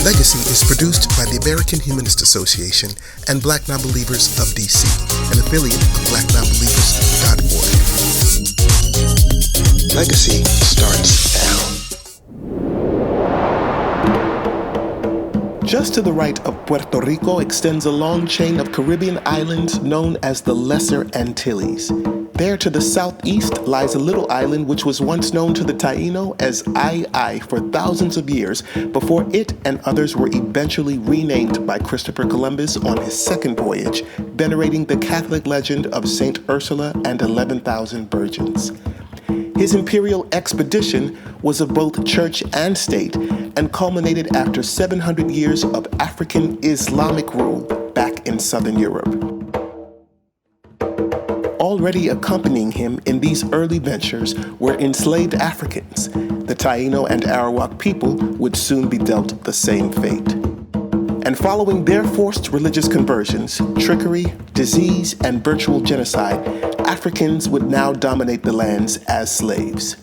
Legacy is produced by the American Humanist Association and Black Nonbelievers of D.C., an affiliate of BlackNonbelievers.org. Legacy starts now. Just to the right of Puerto Rico extends a long chain of Caribbean islands known as the Lesser Antilles. There to the southeast lies a little island which was once known to the Taíno as Ai for thousands of years before it and others were eventually renamed by Christopher Columbus on his second voyage, venerating the Catholic legend of Saint Ursula and 11,000 virgins. His imperial expedition was of both church and state and culminated after 700 years of African Islamic rule back in southern Europe. Already accompanying him in these early ventures were enslaved Africans. The Taíno and Arawak people would soon be dealt the same fate. And following their forced religious conversions, trickery, disease, and virtual genocide, Africans would now dominate the lands as slaves.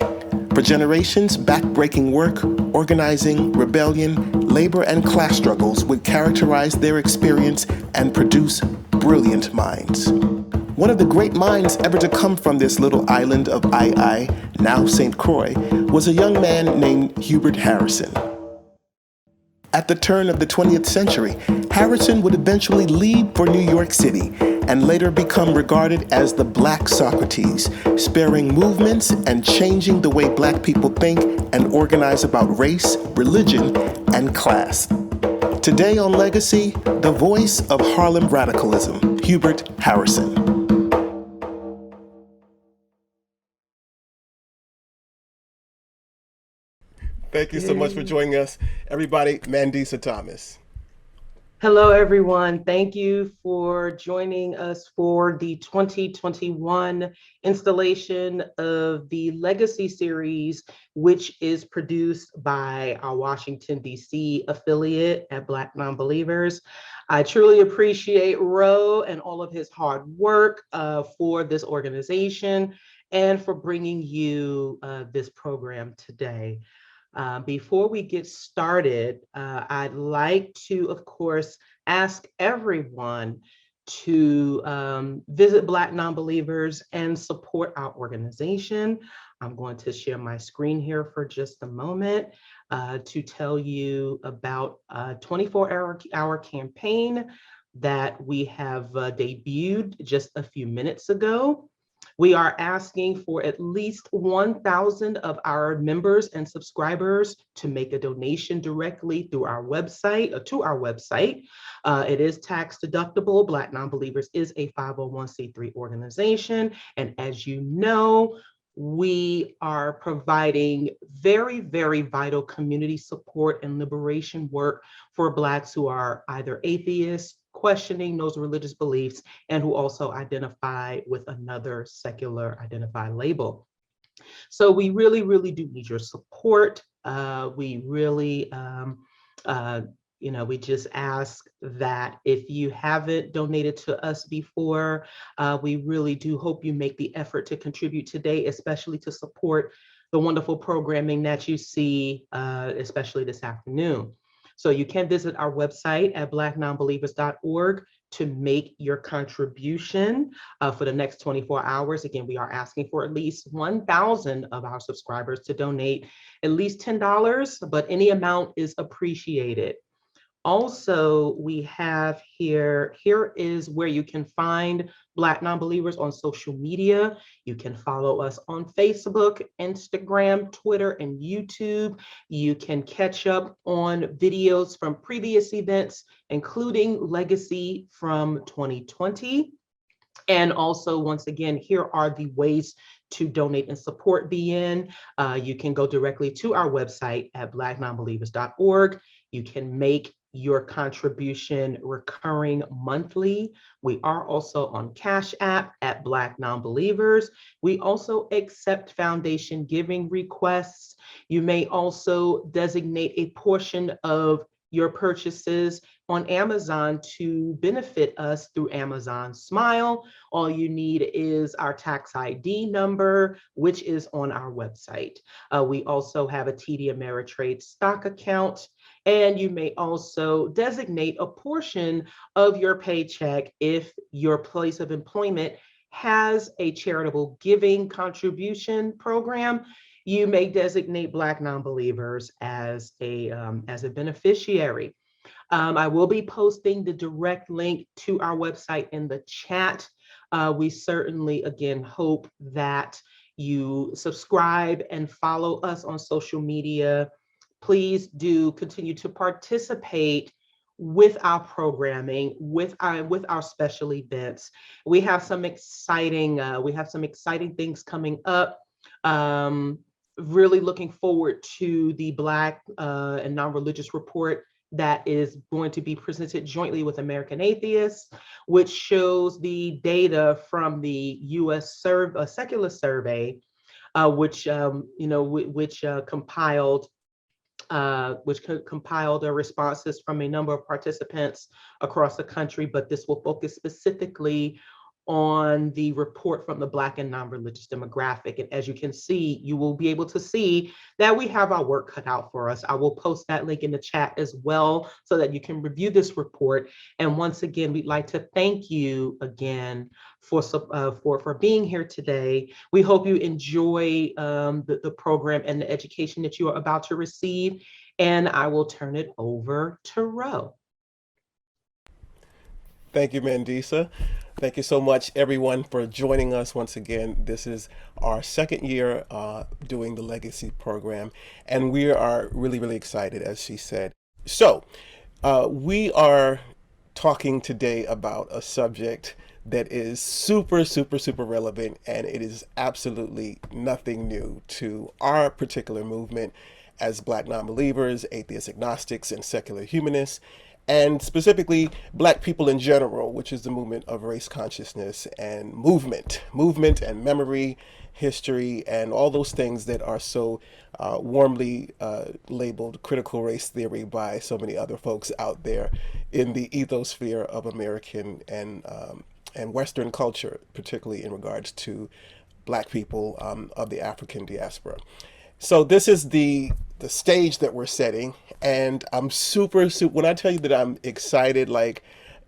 For generations, backbreaking work, organizing, rebellion, labor, and class struggles would characterize their experience and produce brilliant minds. One of the great minds ever to come from this little island of Ai, now St. Croix, was a young man named Hubert Harrison. At the turn of the 20th century, Harrison would eventually leave for New York City and later become regarded as the Black Socrates, sparing movements and changing the way Black people think and organize about race, religion, and class. Today on Legacy, the voice of Harlem radicalism, Hubert Harrison. Thank you so much for joining us, everybody. Mandisa Thomas. Hello, everyone. Thank you for joining us for the 2021 installation of the Legacy series, which is produced by our Washington, D.C. affiliate at Black Nonbelievers. I truly appreciate Ro and all of his hard work for this organization and for bringing you this program today. Before we get started, I'd like to, of course, ask everyone to visit Black Nonbelievers and support our organization. I'm going to share my screen here for just a moment to tell you about a 24-hour campaign that we have debuted just a few minutes ago. We are asking for at least 1,000 of our members and subscribers to make a donation directly through our website, to our website. It is tax deductible. Black Nonbelievers is a 501c3 organization. And as you know, we are providing very, very vital community support and liberation work for Blacks who are either atheists, questioning those religious beliefs, and who also identify with another secular identified label. So we really, really do need your support. We really, we just ask that if you haven't donated to us before, we really do hope you make the effort to contribute today, especially to support the wonderful programming that you see, especially this afternoon. So you can visit our website at BlackNonbelievers.org to make your contribution for the next 24 hours. Again, we are asking for at least 1,000 of our subscribers to donate at least $10, but any amount is appreciated. Also, we have here is where you can find Black Nonbelievers on social media. You can follow us on Facebook, Instagram, Twitter, and YouTube. You can catch up on videos from previous events, including Legacy from 2020. And also, once again, here are the ways to donate and support BN. You can go directly to our website at BlackNonbelievers.org. You can make your contribution recurring monthly. We are also on Cashapp at BlackNonbelievers. We also accept foundation giving requests. You may also designate a portion of your purchases on Amazon to benefit us through Amazon Smile. All you need is our tax ID number, which is on our website. We also have a TD Ameritrade stock account, and you may also designate a portion of your paycheck if your place of employment has a charitable giving contribution program. You may designate Black Nonbelievers as a beneficiary. I will be posting the direct link to our website in the chat. We certainly, again, hope that you subscribe and follow us on social media. Please do continue to participate with our programming, with our special events. We have some exciting things coming up. Really looking forward to the Black and Non-Religious Report that is going to be presented jointly with American Atheists, which shows the data from the U.S. Secular Survey, which compiled the responses from a number of participants across the country, but this will focus specifically on the report from the Black and non-religious demographic. And as you can see, you will be able to see that we have our work cut out for us. I will post that link in the chat as well so that you can review this report. And once again, we'd like to thank you again for being here today. We hope you enjoy the program and the education that you are about to receive. And I will turn it over to Ro. Thank you, Mandisa. Thank you so much, everyone, for joining us once again. This is our second year doing the Legacy program, and we are really, really excited, as she said. So, we are talking today about a subject that is super, super, super relevant, and it is absolutely nothing new to our particular movement as Black nonbelievers, atheist agnostics, and secular humanists, and specifically Black people in general, which is the movement of race consciousness and movement and memory, history, and all those things that are so warmly labeled critical race theory by so many other folks out there in the ethosphere of American and Western culture, particularly in regards to Black people of the African diaspora. So this is the stage that we're setting, and I'm super, when I tell you that I'm excited, like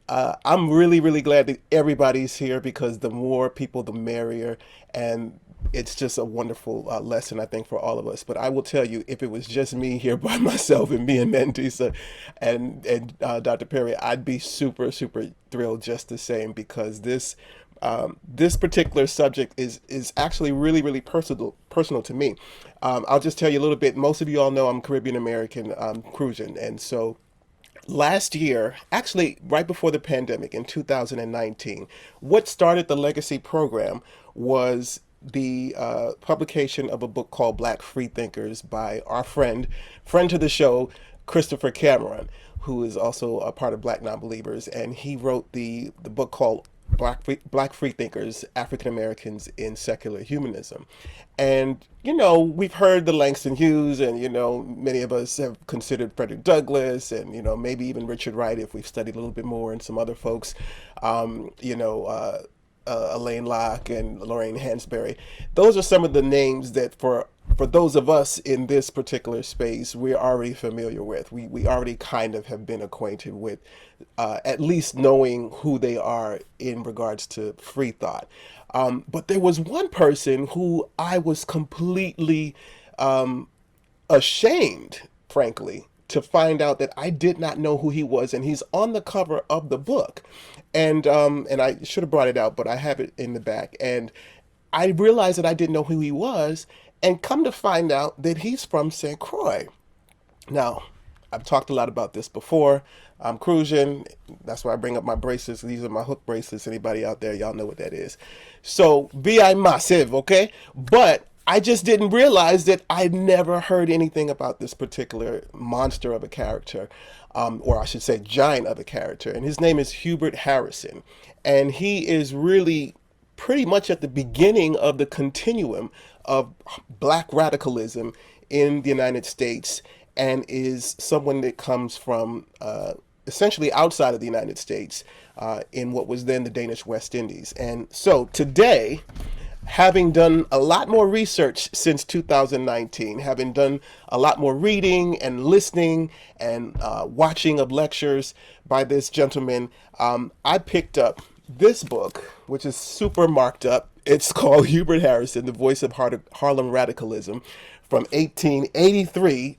I'm really, really glad that everybody's here, because the more people, the merrier, and it's just a wonderful lesson, I think, for all of us. But I will tell you, if it was just me here by myself, and me and Mandisa and Dr. Perry, I'd be super, super thrilled just the same, because this particular subject is actually really, really personal to me. I'll just tell you a little bit. Most of you all know I'm Caribbean American, Crucian, and so last year, actually right before the pandemic in 2019, what started the Legacy program was the publication of a book called Black Freethinkers by our friend to the show, Christopher Cameron, who is also a part of Black Nonbelievers, and he wrote the book called Black Freethinkers, African Americans in Secular Humanism. And, we've heard the Langston Hughes, and, many of us have considered Frederick Douglass, and, maybe even Richard Wright if we've studied a little bit more, and some other folks, Elaine Locke and Lorraine Hansberry. Those are some of the names that for those of us in this particular space, we're already familiar with. We already kind of have been acquainted with, at least knowing who they are in regards to free thought. But there was one person who I was completely ashamed, frankly, to find out that I did not know who he was, and he's on the cover of the book. And I should have brought it out, but I have it in the back. And I realized that I didn't know who he was, and come to find out that he's from St. Croix. Now, I've talked a lot about this before. I'm Crucian. That's why I bring up my bracelets. These are my hook bracelets. Anybody out there, y'all know what that is. So, VI massive, okay? But I just didn't realize that I'd never heard anything about this particular monster of a character, or I should say giant of a character. And his name is Hubert Harrison. And he is really pretty much at the beginning of the continuum of black radicalism in the United States, and is someone that comes from essentially outside of the United States, in what was then the Danish West Indies. And so today, having done a lot more research since 2019, having done a lot more reading and listening and watching of lectures by this gentleman, I picked up this book, which is super marked up. It's called Hubert Harrison, The Voice of Harlem Radicalism, from 1883.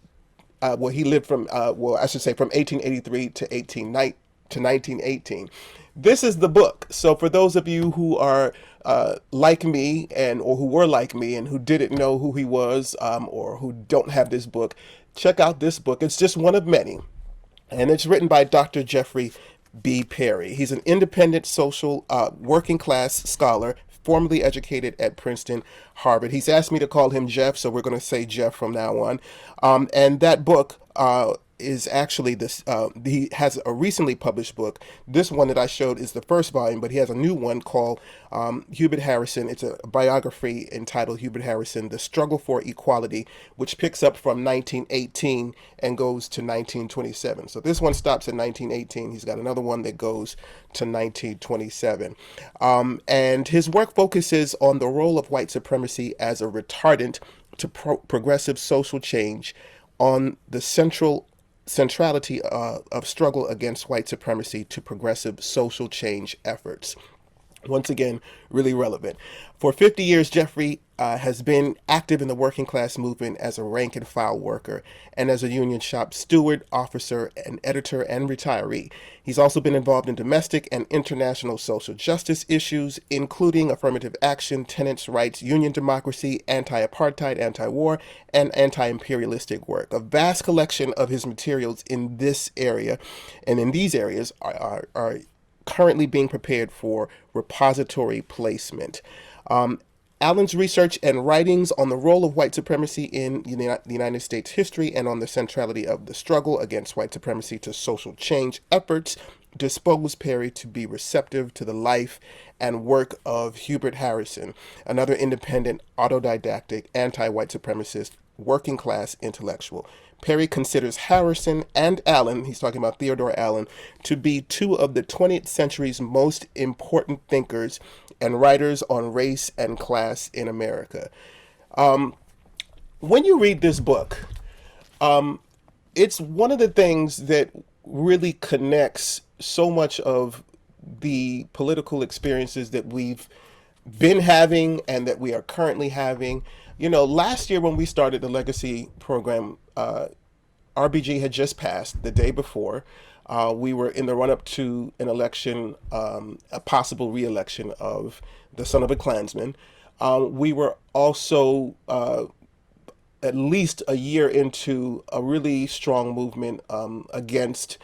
Well, he lived from, I should say from 1883 to 1918. This is the book. So for those of you who are like me, or who were like me and who didn't know who he was, or who don't have this book, check out this book. It's just one of many. And it's written by Dr. Jeffrey B. Perry. He's an independent social working class scholar, formerly educated at Princeton, Harvard. He's asked me to call him Jeff, so we're going to say Jeff from now on. And that book is actually this, he has a recently published book. This one that I showed is the first volume, but he has a new one called Hubert Harrison. It's a biography entitled Hubert Harrison, The Struggle for Equality, which picks up from 1918 and goes to 1927. So this one stops at 1918. He's got another one that goes to 1927. And his work focuses on the role of white supremacy as a retardant to progressive social change, on the centrality of struggle against white supremacy to progressive social change efforts. Once again, really relevant. For 50 years, Jeffrey has been active in the working class movement as a rank and file worker and as a union shop steward, officer, and editor and retiree. He's also been involved in domestic and international social justice issues, including affirmative action, tenants' rights, union democracy, anti-apartheid, anti-war, and anti-imperialistic work. A vast collection of his materials in this area and in these areas are currently being prepared for repository placement. Allen's research and writings on the role of white supremacy in the United States history and on the centrality of the struggle against white supremacy to social change efforts dispose Perry to be receptive to the life and work of Hubert Harrison, another independent, autodidactic, anti-white supremacist, working class intellectual. Perry considers Harrison and Allen, he's talking about Theodore Allen, to be two of the 20th century's most important thinkers and writers on race and class in America. When you read this book, it's one of the things that really connects so much of the political experiences that we've been having and that we are currently having. You know, last year when we started the Legacy program, RBG had just passed the day before. We were in the run-up to an election, a possible re-election of the son of a Klansman. We were also at least a year into a really strong movement against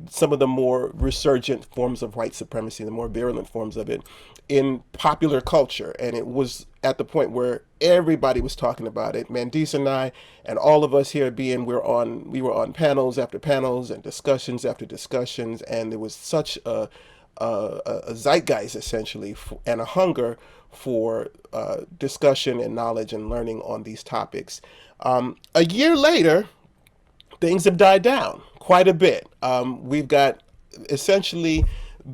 some of the more resurgent forms of white supremacy, the more virulent forms of it in popular culture. And it was at the point where everybody was talking about it. Mandisa and I, and all of us here we were on panels after panels and discussions after discussions. And there was such a zeitgeist essentially, and a hunger for discussion and knowledge and learning on these topics. A year later, things have died down quite a bit. We've got essentially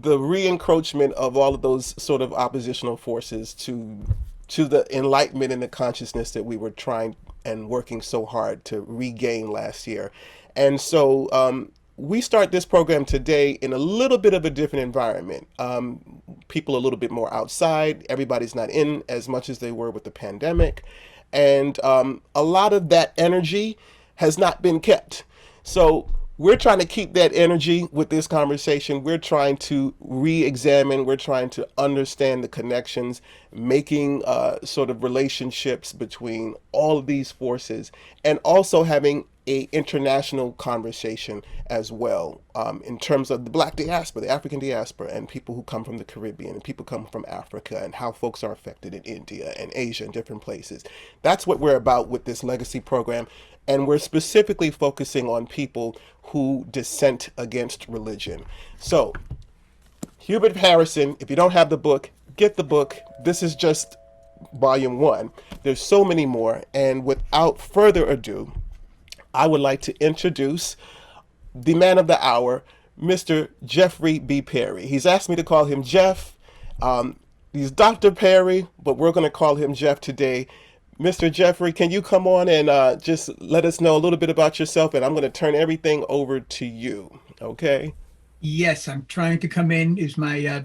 the re-encroachment of all of those sort of oppositional forces to the enlightenment and the consciousness that we were trying and working so hard to regain last year. And so we start this program today in a little bit of a different environment. People a little bit more outside. Everybody's not in as much as they were with the pandemic. And a lot of that energy has not been kept. So we're trying to keep that energy with this conversation. We're trying to re-examine, we're trying to understand the connections, making sort of relationships between all of these forces, and also having a international conversation as well, in terms of the Black diaspora, the African diaspora, and people who come from the Caribbean and people come from Africa, and how folks are affected in India and Asia and different places. That's what we're about with this legacy program, and we're specifically focusing on people who dissent against religion. So, Hubert Harrison, if you don't have the book, get the book. This is just volume one. There's so many more, and without further ado, I would like to introduce the man of the hour, Mr. Jeffrey B. Perry. He's asked me to call him Jeff. He's Dr. Perry, but we're going to call him Jeff today. Mr. Jeffrey, can you come on and just let us know a little bit about yourself? And I'm going to turn everything over to you. Okay? Yes, I'm trying to come in. Is my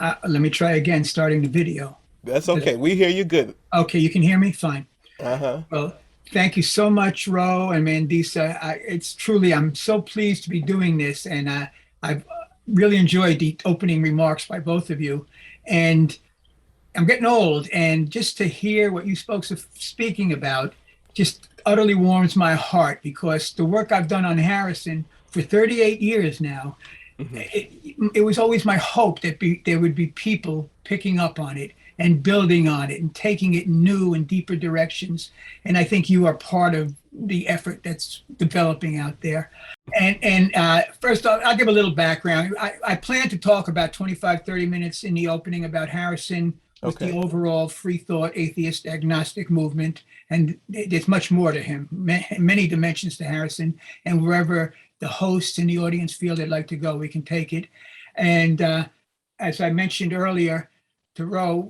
let me try again, starting the video. That's okay. We hear you good. Okay, you can hear me? Fine. Uh-huh. Well, thank you so much, Ro and Mandisa. It's truly, I'm so pleased to be doing this. And I've really enjoyed the opening remarks by both of you. And I'm getting old. And just to hear what you folks are speaking about just utterly warms my heart, because the work I've done on Harrison for 38 years now, it was always my hope that there would be people picking up on it and building on it and taking it in new and deeper directions. And I think you are part of the effort that's developing out there. And first off, I'll give a little background. I plan to talk about 25, 30 minutes in the opening about Harrison with the overall free thought, atheist, agnostic movement. And there's much more to him, many dimensions to Harrison. And wherever the hosts in the audience feel they'd like to go, we can take it. And as I mentioned earlier, to Ro,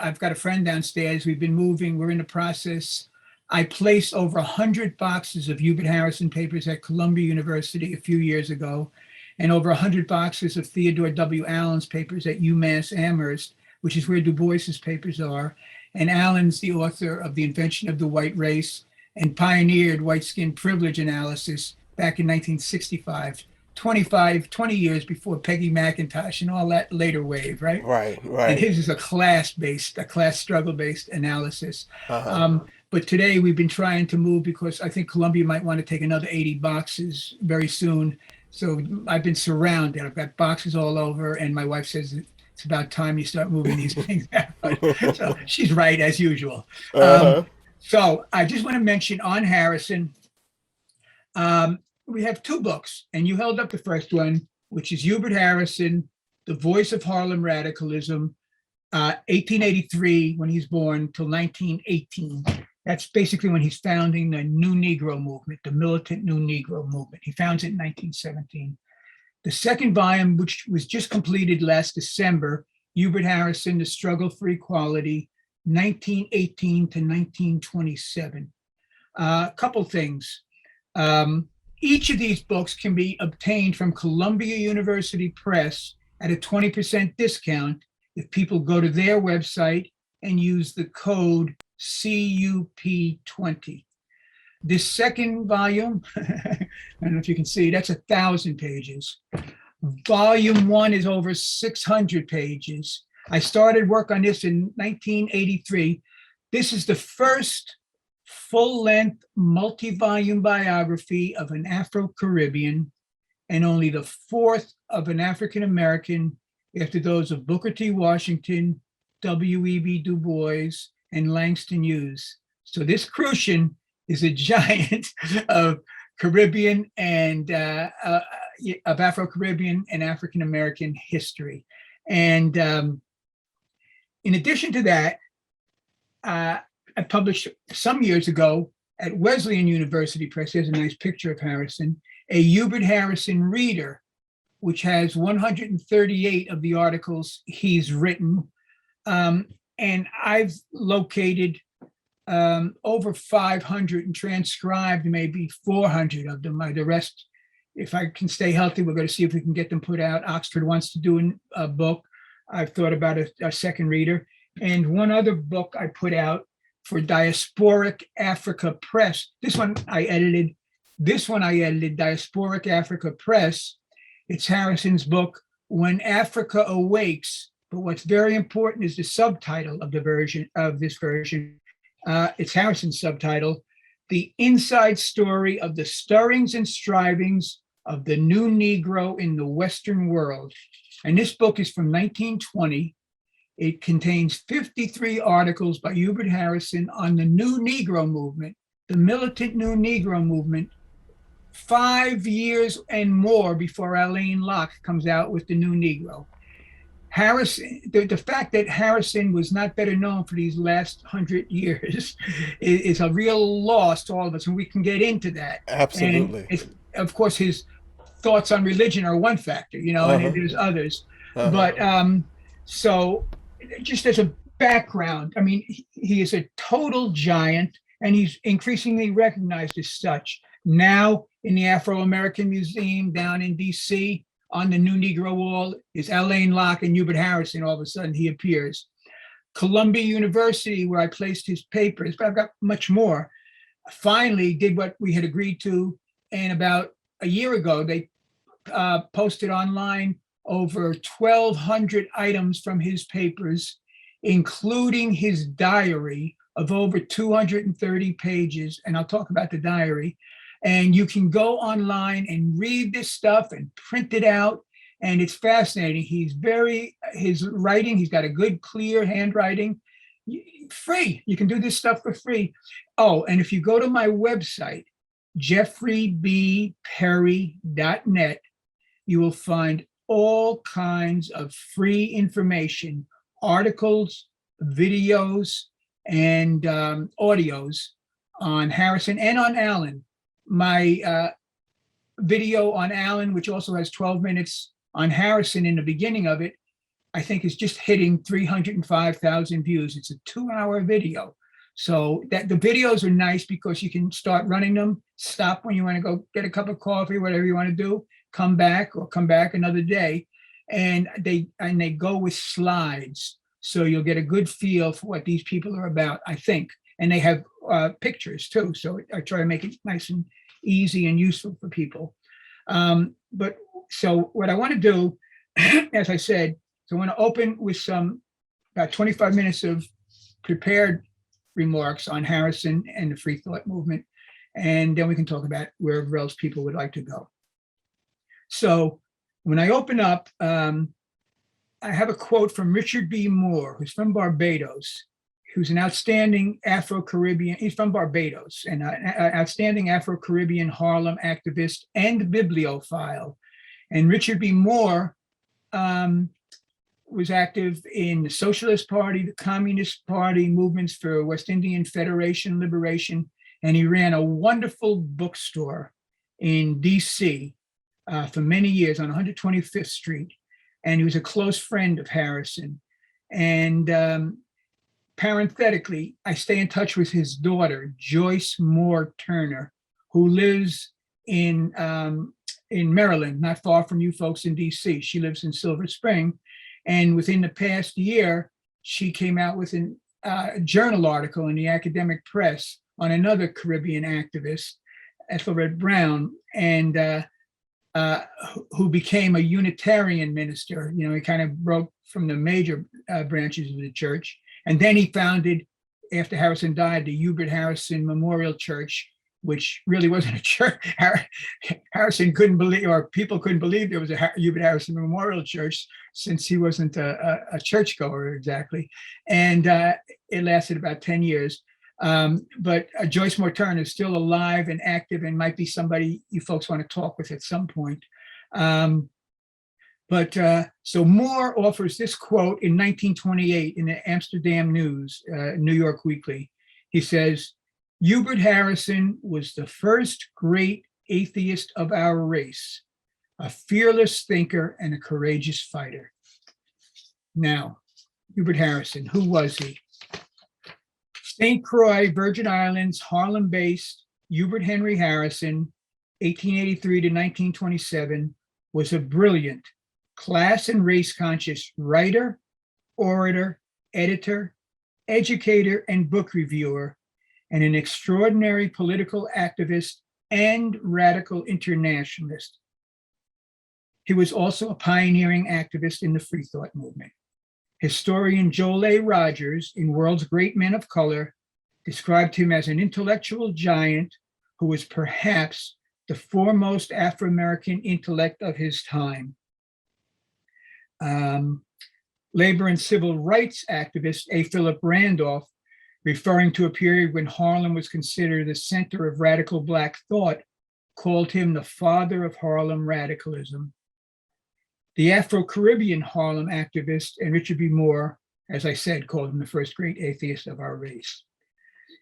I've got a friend downstairs. We've been moving. We're in the process. I placed over 100 boxes of Hubert Harrison papers at Columbia University a few years ago, and over 100 boxes of Theodore W. Allen's papers at UMass Amherst, which is where Du Bois's papers are. And Allen's the author of The Invention of the White Race and pioneered white skin privilege analysis back in 1965. 20 years before Peggy McIntosh and all that later wave, right? Right. And his is a class struggle-based analysis. But today we've been trying to move because I think Columbia might want to take another 80 boxes very soon. So I've been surrounded. I've got boxes all over, and my wife says it's about time you start moving these things out. So she's right, as usual. So I just want to mention on Harrison, we have two books, and you held up the first one, which is Hubert Harrison, The Voice of Harlem Radicalism, 1883, when he's born, till 1918. That's basically when he's founding the New Negro movement, the militant New Negro movement. He founds it in 1917. The second volume, which was just completed last December, Hubert Harrison, The Struggle for Equality, 1918 to 1927. A couple things. Each of these books can be obtained from Columbia University Press at a 20% discount if people go to their website and use the code CUP20. This second volume, I don't know if you can see, that's 1,000 pages. Volume one is over 600 pages. I started work on this in 1983. This is the first full-length, multi-volume biography of an Afro-Caribbean, and only the fourth of an African-American after those of Booker T. Washington, W.E.B. Du Bois, and Langston Hughes. So this Crucian is a giant of Caribbean and of Afro-Caribbean and African-American history. And in addition to that, I published some years ago at Wesleyan University Press, here's a nice picture of Harrison, a Hubert Harrison reader, which has 138 of the articles he's written. And I've located over 500 and transcribed maybe 400 of them. The rest, if I can stay healthy, we're going to see if we can get them put out. Oxford wants to do a book. I've thought about a second reader. And one other book I put out for Diasporic Africa Press. This one I edited, Diasporic Africa Press. It's Harrison's book, When Africa Awakes. But what's very important is the subtitle of this version. It's Harrison's subtitle, the inside story of the stirrings and strivings of the new Negro in the Western world. And this book is from 1920. It contains 53 articles by Hubert Harrison on the new Negro movement, the militant new Negro movement, 5 years and more before Alain Locke comes out with the new Negro. Harrison, the fact that Harrison was not better known for these last 100 years is a real loss to all of us, and we can get into that. Absolutely. And of course, his thoughts on religion are one factor, and there's others. But so just as a background, I mean, he is a total giant, and he's increasingly recognized as such. Now in the Afro-American Museum down in D.C., on the new Negro wall is Alain Locke and Hubert Harrison. All of a sudden he appears. Columbia University, where I placed his papers, but I've got much more, finally did what we had agreed to. And about a year ago, they posted online over 1,200 items from his papers, including his diary of over 230 pages. And I'll talk about the diary. And you can go online and read this stuff and print it out. And it's fascinating. His writing, he's got a good, clear handwriting. Free. You can do this stuff for free. Oh, and if you go to my website, jeffreybperry.net, you will find all kinds of free information, articles, videos, and audios on Harrison and on Allen. My video on Allen, which also has 12 minutes on Harrison in the beginning of it, I think is just hitting 305,000 views. It's a 2-hour video. So that the videos are nice because you can start running them, stop when you want to go get a cup of coffee, whatever you want to do, come back another day. And they go with slides. So you'll get a good feel for what these people are about, I think. And they have pictures too. So I try to make it nice and easy and useful for people. But so what I want to do, as I said, so I want to open with about 25 minutes of prepared remarks on Harrison and the free thought movement. And then we can talk about wherever else people would like to go. So when I open up, I have a quote from Richard B. Moore, who's from Barbados, who's an outstanding Afro-Caribbean, he's from Barbados, and an outstanding Afro-Caribbean Harlem activist and bibliophile. And Richard B. Moore was active in the Socialist Party, the Communist Party, movements for West Indian Federation liberation, and he ran a wonderful bookstore in D.C. For many years on 125th Street. And he was a close friend of Harrison. And parenthetically, I stay in touch with his daughter, Joyce Moore Turner, who lives in Maryland, not far from you folks in DC. She lives in Silver Spring. And within the past year, she came out with a journal article in the academic press on another Caribbean activist, Ethelred Brown, and who became a Unitarian minister. He kind of broke from the major branches of the church. And then he founded, after Harrison died, the Hubert Harrison Memorial Church, which really wasn't a church. Harrison couldn't believe, or people couldn't believe there was a Hubert Harrison Memorial Church, since he wasn't a churchgoer exactly. And it lasted about 10 years. But Joyce Moore Turner is still alive and active and might be somebody you folks want to talk with at some point. So Moore offers this quote in 1928 in the Amsterdam News, New York Weekly. He says, "Hubert Harrison was the first great atheist of our race, a fearless thinker and a courageous fighter." Now, Hubert Harrison, who was he? St. Croix, Virgin Islands, Harlem-based Hubert Henry Harrison, 1883 to 1927, was a brilliant, class and race-conscious writer, orator, editor, educator, and book reviewer, and an extraordinary political activist and radical internationalist. He was also a pioneering activist in the free thought movement. Historian Joel A. Rogers, in World's Great Men of Color, described him as an intellectual giant who was perhaps the foremost Afro-American intellect of his time. Labor and civil rights activist A. Philip Randolph, referring to a period when Harlem was considered the center of radical Black thought, called him the father of Harlem radicalism. The Afro-Caribbean Harlem activist and Richard B. Moore, as I said, called him the first great atheist of our race.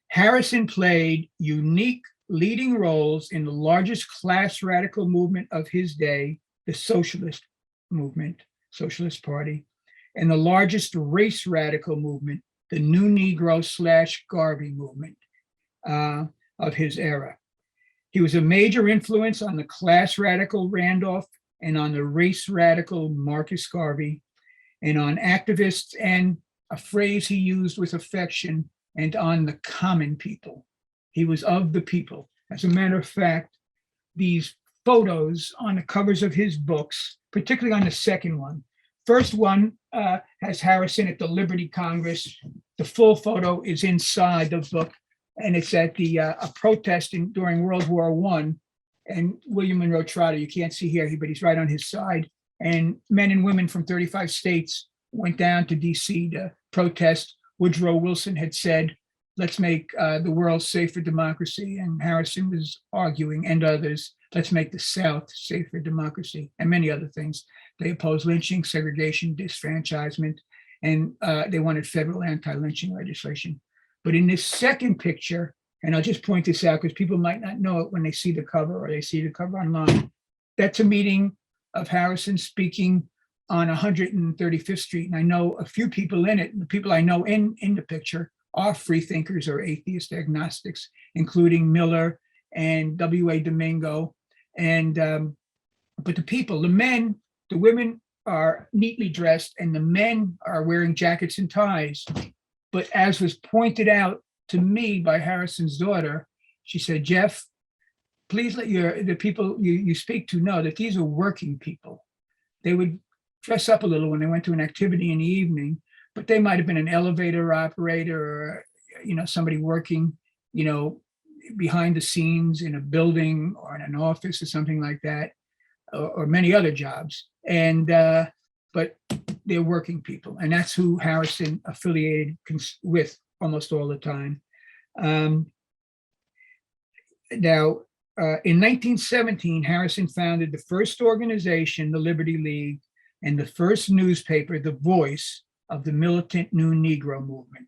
Harrison played unique leading roles in the largest class radical movement of his day, the socialist movement, Socialist Party, and the largest race radical movement, the New Negro / Garvey movement of his era. He was a major influence on the class radical Randolph and on the race radical Marcus Garvey, and on activists, and a phrase he used with affection, and on the common people. He was of the people. As a matter of fact, these photos on the covers of his books, particularly on the second one. First one has Harrison at the Liberty Congress. The full photo is inside the book, and it's at the a protest during World War I. And William Monroe Trotter, you can't see here, but he's right on his side. And men and women from 35 states went down to D.C. to protest. Woodrow Wilson had said, let's make the world safe for democracy. And Harrison was arguing, and others, let's make the South safe for democracy, and many other things. They opposed lynching, segregation, disfranchisement, and they wanted federal anti-lynching legislation. But in this second picture, and I'll just point this out because people might not know it when they see the cover or they see the cover online, that's a meeting of Harrison speaking on 135th Street. And I know a few people in it, and the people I know in the picture are free thinkers or atheist agnostics, including Miller and W.A. Domingo. And but the people, the men, the women are neatly dressed, and the men are wearing jackets and ties. But as was pointed out to me by Harrison's daughter, she said, Jeff, please let the people you speak to know that these are working people. They would dress up a little when they went to an activity in the evening, but they might have been an elevator operator or, somebody working, behind the scenes in a building or in an office or something like that, or many other jobs. And, but they're working people. And that's who Harrison affiliated with almost all the time. Now, in 1917, Harrison founded the first organization, the Liberty League, and the first newspaper, The Voice, of the militant New Negro movement.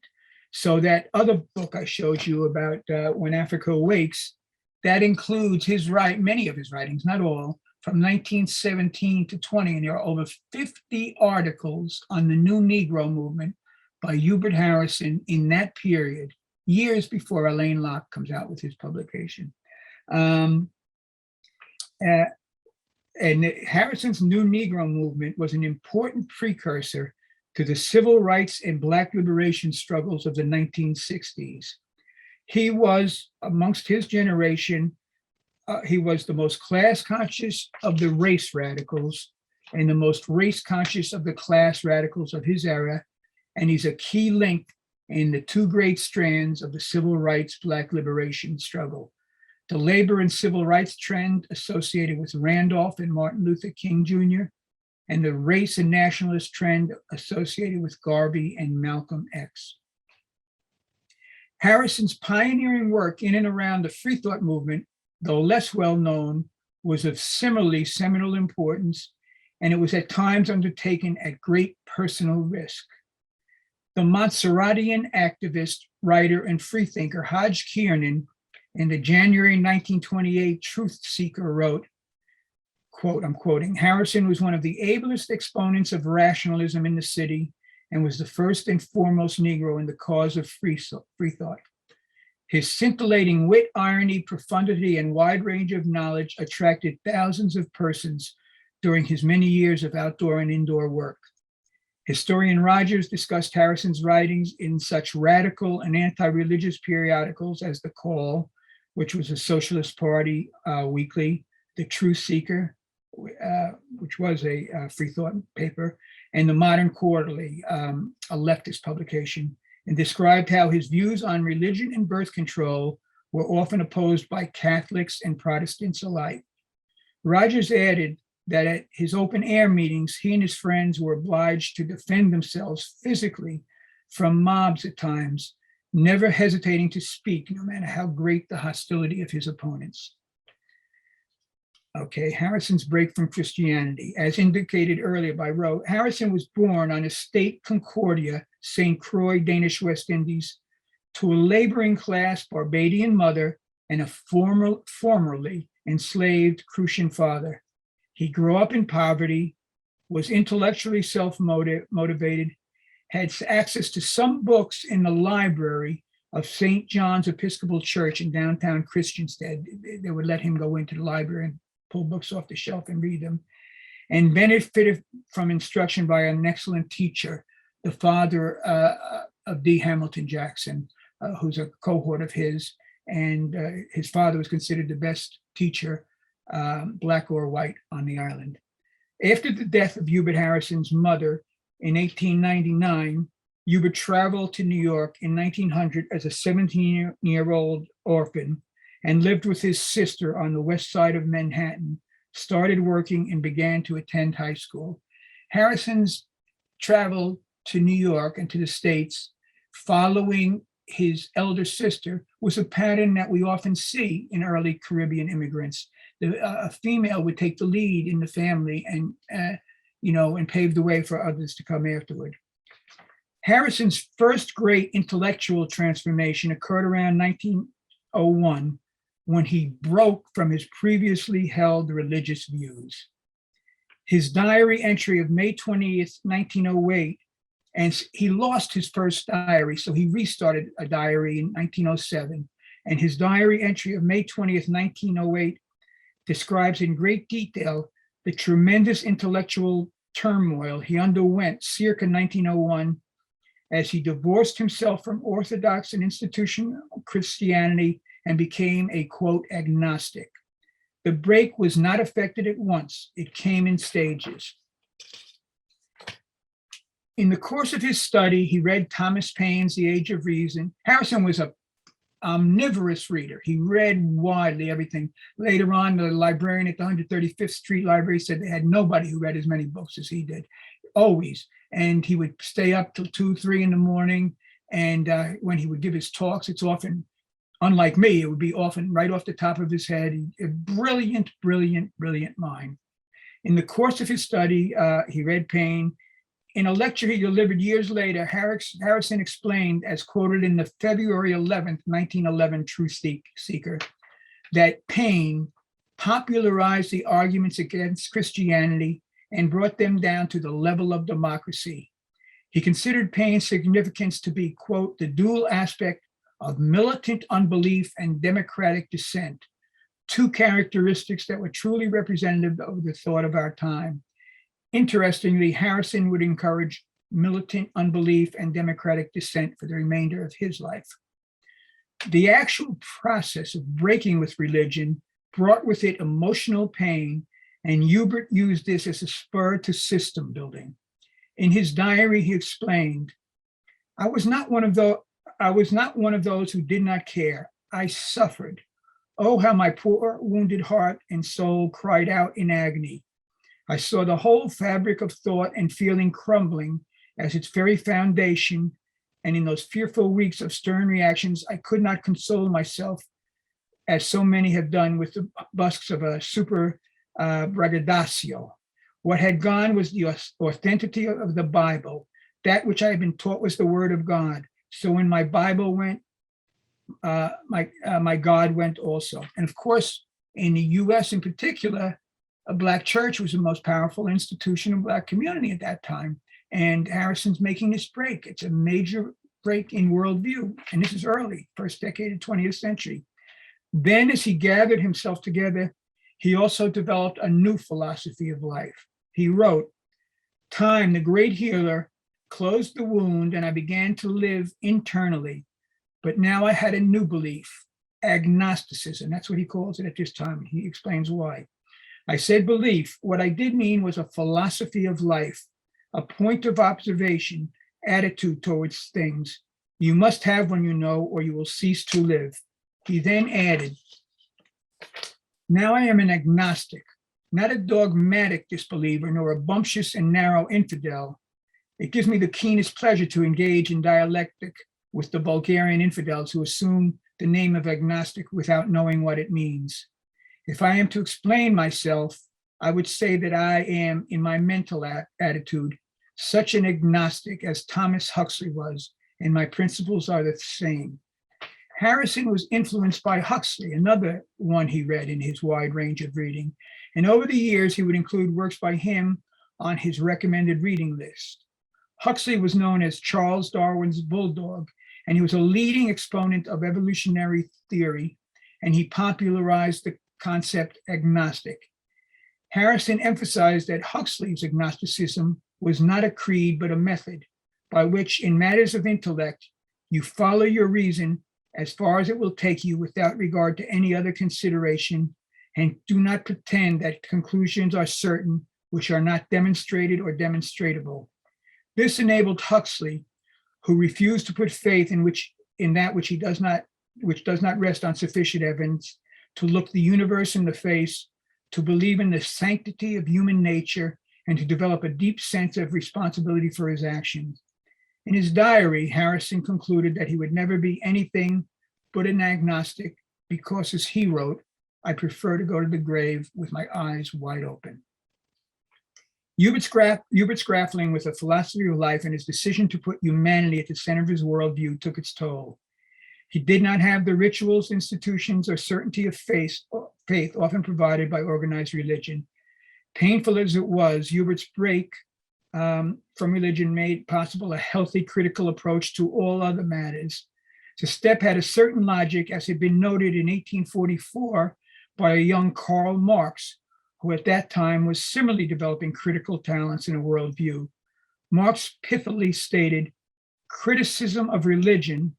So that other book I showed you about When Africa Awakes, that includes many of his writings, not all, from 1917 to 20. And there are over 50 articles on the New Negro movement by Hubert Harrison in that period, years before Alain Locke comes out with his publication. And Harrison's New Negro movement was an important precursor to the civil rights and Black liberation struggles of the 1960s. He was, amongst his generation, he was the most class conscious of the race radicals and the most race conscious of the class radicals of his era. And he's a key link in the two great strands of the civil rights Black liberation struggle. The labor and civil rights trend associated with Randolph and Martin Luther King Jr., and the race and nationalist trend associated with Garvey and Malcolm X. Harrison's pioneering work in and around the free thought movement, though less well known, was of similarly seminal importance, and it was at times undertaken at great personal risk. The Montserratian activist, writer, and freethinker Hodge Kiernan, in the January 1928 Truth Seeker, wrote, quote, I'm quoting, Harrison was one of the ablest exponents of rationalism in the city and was the first and foremost Negro in the cause of free thought. His scintillating wit, irony, profundity, and wide range of knowledge attracted thousands of persons during his many years of outdoor and indoor work. Historian Rogers discussed Harrison's writings in such radical and anti-religious periodicals as The Call, which was a Socialist Party weekly, The Truth Seeker, which was a free thought paper, and The Modern Quarterly, a leftist publication, and described how his views on religion and birth control were often opposed by Catholics and Protestants alike. Rogiers added that at his open-air meetings, he and his friends were obliged to defend themselves physically from mobs at times, never hesitating to speak, no matter how great the hostility of his opponents. Okay, Harrison's break from Christianity. As indicated earlier by Roe, Harrison was born on estate Concordia, St. Croix, Danish West Indies, to a laboring class Barbadian mother and a formerly enslaved Crucian father. He grew up in poverty, was intellectually self-motivated, had access to some books in the library of St. John's Episcopal Church in downtown Christiansted. They would let him go into the library and pull books off the shelf and read them, and benefited from instruction by an excellent teacher, the father of D. Hamilton Jackson, who's a cohort of his, and his father was considered the best teacher, black or white, on the island. After the death of Hubert Harrison's mother in 1899, Hubert traveled to New York in 1900 as a 17-year-old orphan and lived with his sister on the west side of Manhattan, started working, and began to attend high school. Harrison's travel to New York and to the States following his elder sister was a pattern that we often see in early Caribbean immigrants. A female would take the lead in the family and pave the way for others to come afterward. Harrison's first great intellectual transformation occurred around 1901, when he broke from his previously held religious views. His diary entry of May 20th, 1908, and he lost his first diary, so he restarted a diary in 1907. And his diary entry of May 20th, 1908 describes in great detail the tremendous intellectual turmoil he underwent circa 1901 as he divorced himself from Orthodox and institutional Christianity and became a, quote, agnostic. The break was not effected at once. It came in stages. In the course of his study, he read Thomas Paine's The Age of Reason. Harrison was an omnivorous reader. He read widely everything. Later on, the librarian at the 135th Street Library said they had nobody who read as many books as he did, always. And he would stay up till 2, 3 in the morning. And when he would give his talks, it's often, unlike me, it would be often right off the top of his head. A brilliant, brilliant, brilliant mind. In the course of his study, he read Paine. In a lecture he delivered years later, Harrison explained, as quoted in the February 11th, 1911 Truth Seeker, that Paine popularized the arguments against Christianity and brought them down to the level of democracy. He considered Paine's significance to be, quote, the dual aspect of militant unbelief and democratic dissent, two characteristics that were truly representative of the thought of our time. Interestingly, Harrison would encourage militant unbelief and democratic dissent for the remainder of his life. The actual process of breaking with religion brought with it emotional pain, and Hubert used this as a spur to system building. In his diary, he explained, I was not one of those who did not care. I suffered. Oh, how my poor wounded heart and soul cried out in agony. I saw the whole fabric of thought and feeling crumbling as its very foundation, and in those fearful weeks of stern reactions, I could not console myself, as so many have done, with the busks of a super braggadocio. What had gone was the authenticity of the Bible. That which I had been taught was the word of God. So when my Bible went, my God went also. And of course, in the US in particular, a Black church was the most powerful institution of Black community at that time. And Harrison's making this break. It's a major break in worldview. And this is early, first decade of 20th century. Then as he gathered himself together, he also developed a new philosophy of life. He wrote, time, the great healer, closed the wound, and I began to live internally. But now I had a new belief, agnosticism. That's what he calls it at this time. He explains why. I said belief. What I did mean was a philosophy of life, a point of observation, attitude towards things. You must have one, you know, or you will cease to live. He then added, now I am an agnostic, not a dogmatic disbeliever, nor a bumptious and narrow infidel. It gives me the keenest pleasure to engage in dialectic with the Bulgarian infidels who assume the name of agnostic without knowing what it means. If I am to explain myself, I would say that I am, in my mental attitude, such an agnostic as Thomas Huxley was, and my principles are the same. Harrison was influenced by Huxley, another one he read in his wide range of reading, and over the years he would include works by him on his recommended reading list. Huxley was known as Charles Darwin's bulldog, and he was a leading exponent of evolutionary theory, and he popularized the concept agnostic. Harrison emphasized that Huxley's agnosticism was not a creed, but a method by which, in matters of intellect, you follow your reason as far as it will take you without regard to any other consideration, and do not pretend that conclusions are certain which are not demonstrated or demonstratable. This enabled Huxley, who refused to put faith in that which does not rest on sufficient evidence, to look the universe in the face, to believe in the sanctity of human nature, and to develop a deep sense of responsibility for his actions. In his diary, Harrison concluded that he would never be anything but an agnostic because, as he wrote, I prefer to go to the grave with my eyes wide open. Hubert's grappling with a philosophy of life and his decision to put humanity at the center of his worldview took its toll. He did not have the rituals, institutions, or certainty of faith often provided by organized religion. Painful as it was, Hubert's break from religion made possible a healthy critical approach to all other matters. The step had a certain logic, as had been noted in 1844 by a young Karl Marx, who at that time was similarly developing critical talents in a worldview. Marx pithily stated, criticism of religion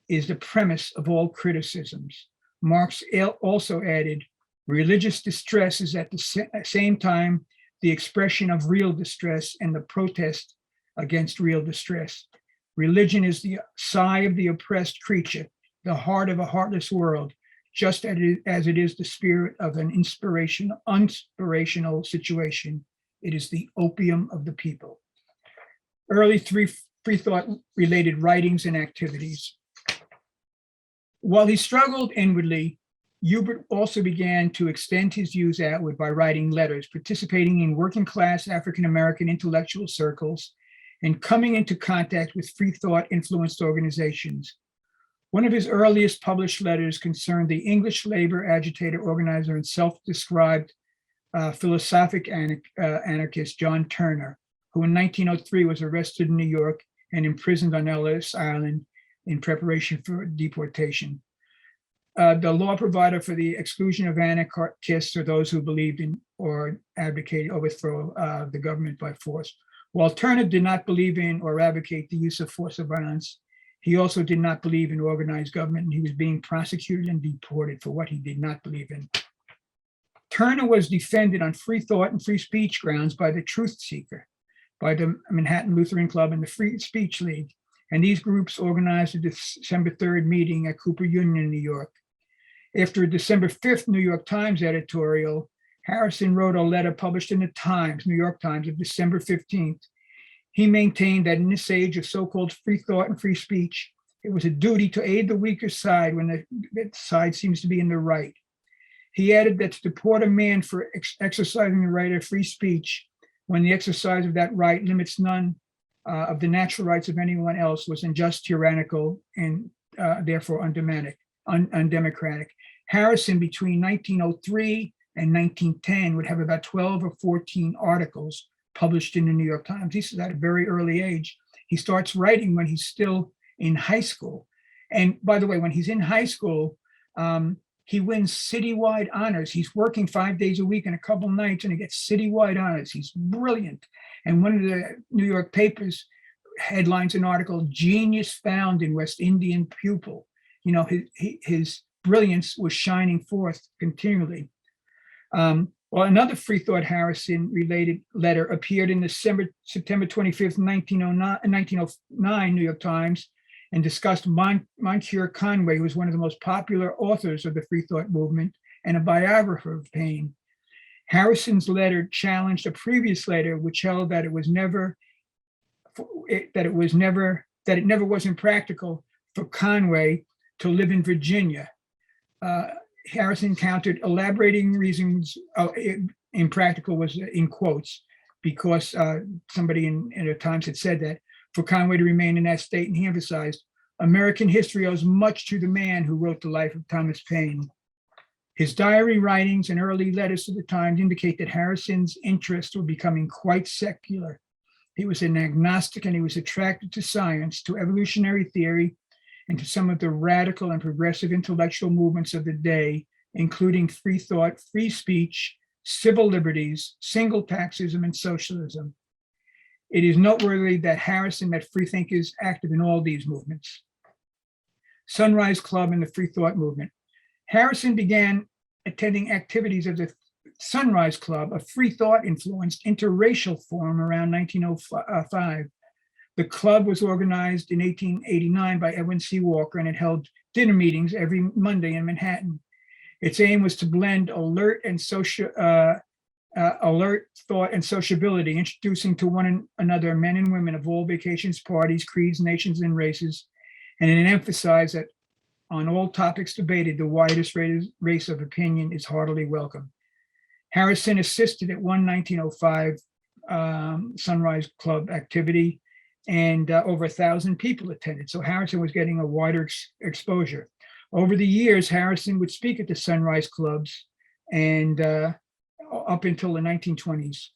is the premise of all criticisms. Marx also added, religious distress is at the same time the expression of real distress and the protest against real distress. Religion is the sigh of the oppressed creature, the heart of a heartless world, just as it is the spirit of an inspirational situation. It is the opium of the people. Early free thought related writings and activities. While he struggled inwardly, Hubert also began to extend his views outward by writing letters, participating in working class African-American intellectual circles, and coming into contact with free thought influenced organizations. One of his earliest published letters concerned the English labor agitator, organizer, and self-described philosophic anarchist John Turner, who in 1903 was arrested in New York and imprisoned on Ellis Island in preparation for deportation. The law provider for the exclusion of anarchists or those who believed in or advocated overthrow the government by force. While Turner did not believe in or advocate the use of force or violence, he also did not believe in organized government, and he was being prosecuted and deported for what he did not believe in. Turner was defended on free thought and free speech grounds by the Truth Seeker, by the Manhattan Lutheran Club and the Free Speech League, and these groups organized a December 3rd meeting at Cooper Union in New York. After a December 5th New York Times editorial, Harrison wrote a letter published in the Times, New York Times, of December 15th. He maintained that in this age of so-called free thought and free speech, it was a duty to aid the weaker side when the side seems to be in the right. He added that to deport a man for exercising the right of free speech when the exercise of that right limits none of the natural rights of anyone else was unjust, tyrannical, and therefore undemocratic. Harrison, between 1903 and 1910, would have about 12 or 14 articles published in the New York Times. This is at a very early age. He starts writing when he's still in high school. And by the way, when he's in high school, he wins citywide honors. He's working 5 days a week and a couple nights, and he gets citywide honors. He's brilliant. And one of the New York papers headlines an article, "Genius Found in West Indian Pupil." You know, his brilliance was shining forth continually. Well, another free thought Harrison related letter appeared in the September 25th, 1909 New York Times, and discussed Monsieur Conway, who was one of the most popular authors of the Free Thought movement and a biographer of Paine. Harrison's letter challenged a previous letter which held that it never was impractical for Conway to live in Virginia. Harrison countered elaborating reasons. Impractical was in quotes, because somebody in the Times had said that for Conway to remain in that state, and he emphasized, American history owes much to the man who wrote the life of Thomas Paine. His diary writings and early letters to the Times indicate that Harrison's interests were becoming quite secular. He was an agnostic, and he was attracted to science, to evolutionary theory, and to some of the radical and progressive intellectual movements of the day, including free thought, free speech, civil liberties, single taxism, and socialism. It is noteworthy that Harrison met freethinkers active in all these movements. Sunrise Club and the Free Thought movement. Harrison began attending activities of the Sunrise Club, a free thought influenced interracial forum around 1905. The club was organized in 1889 by Edwin C. Walker, and it held dinner meetings every Monday in Manhattan. Its aim was to blend alert thought and sociability, introducing to one another men and women of all vocations, parties, creeds, nations, and races, and it emphasized that on all topics debated, the widest race of opinion is heartily welcome. Harrison assisted at one 1905 Sunrise Club activity, and over 1,000 people attended. So Harrison was getting a wider exposure. Over the years, Harrison would speak at the Sunrise Clubs and up until the 1920s.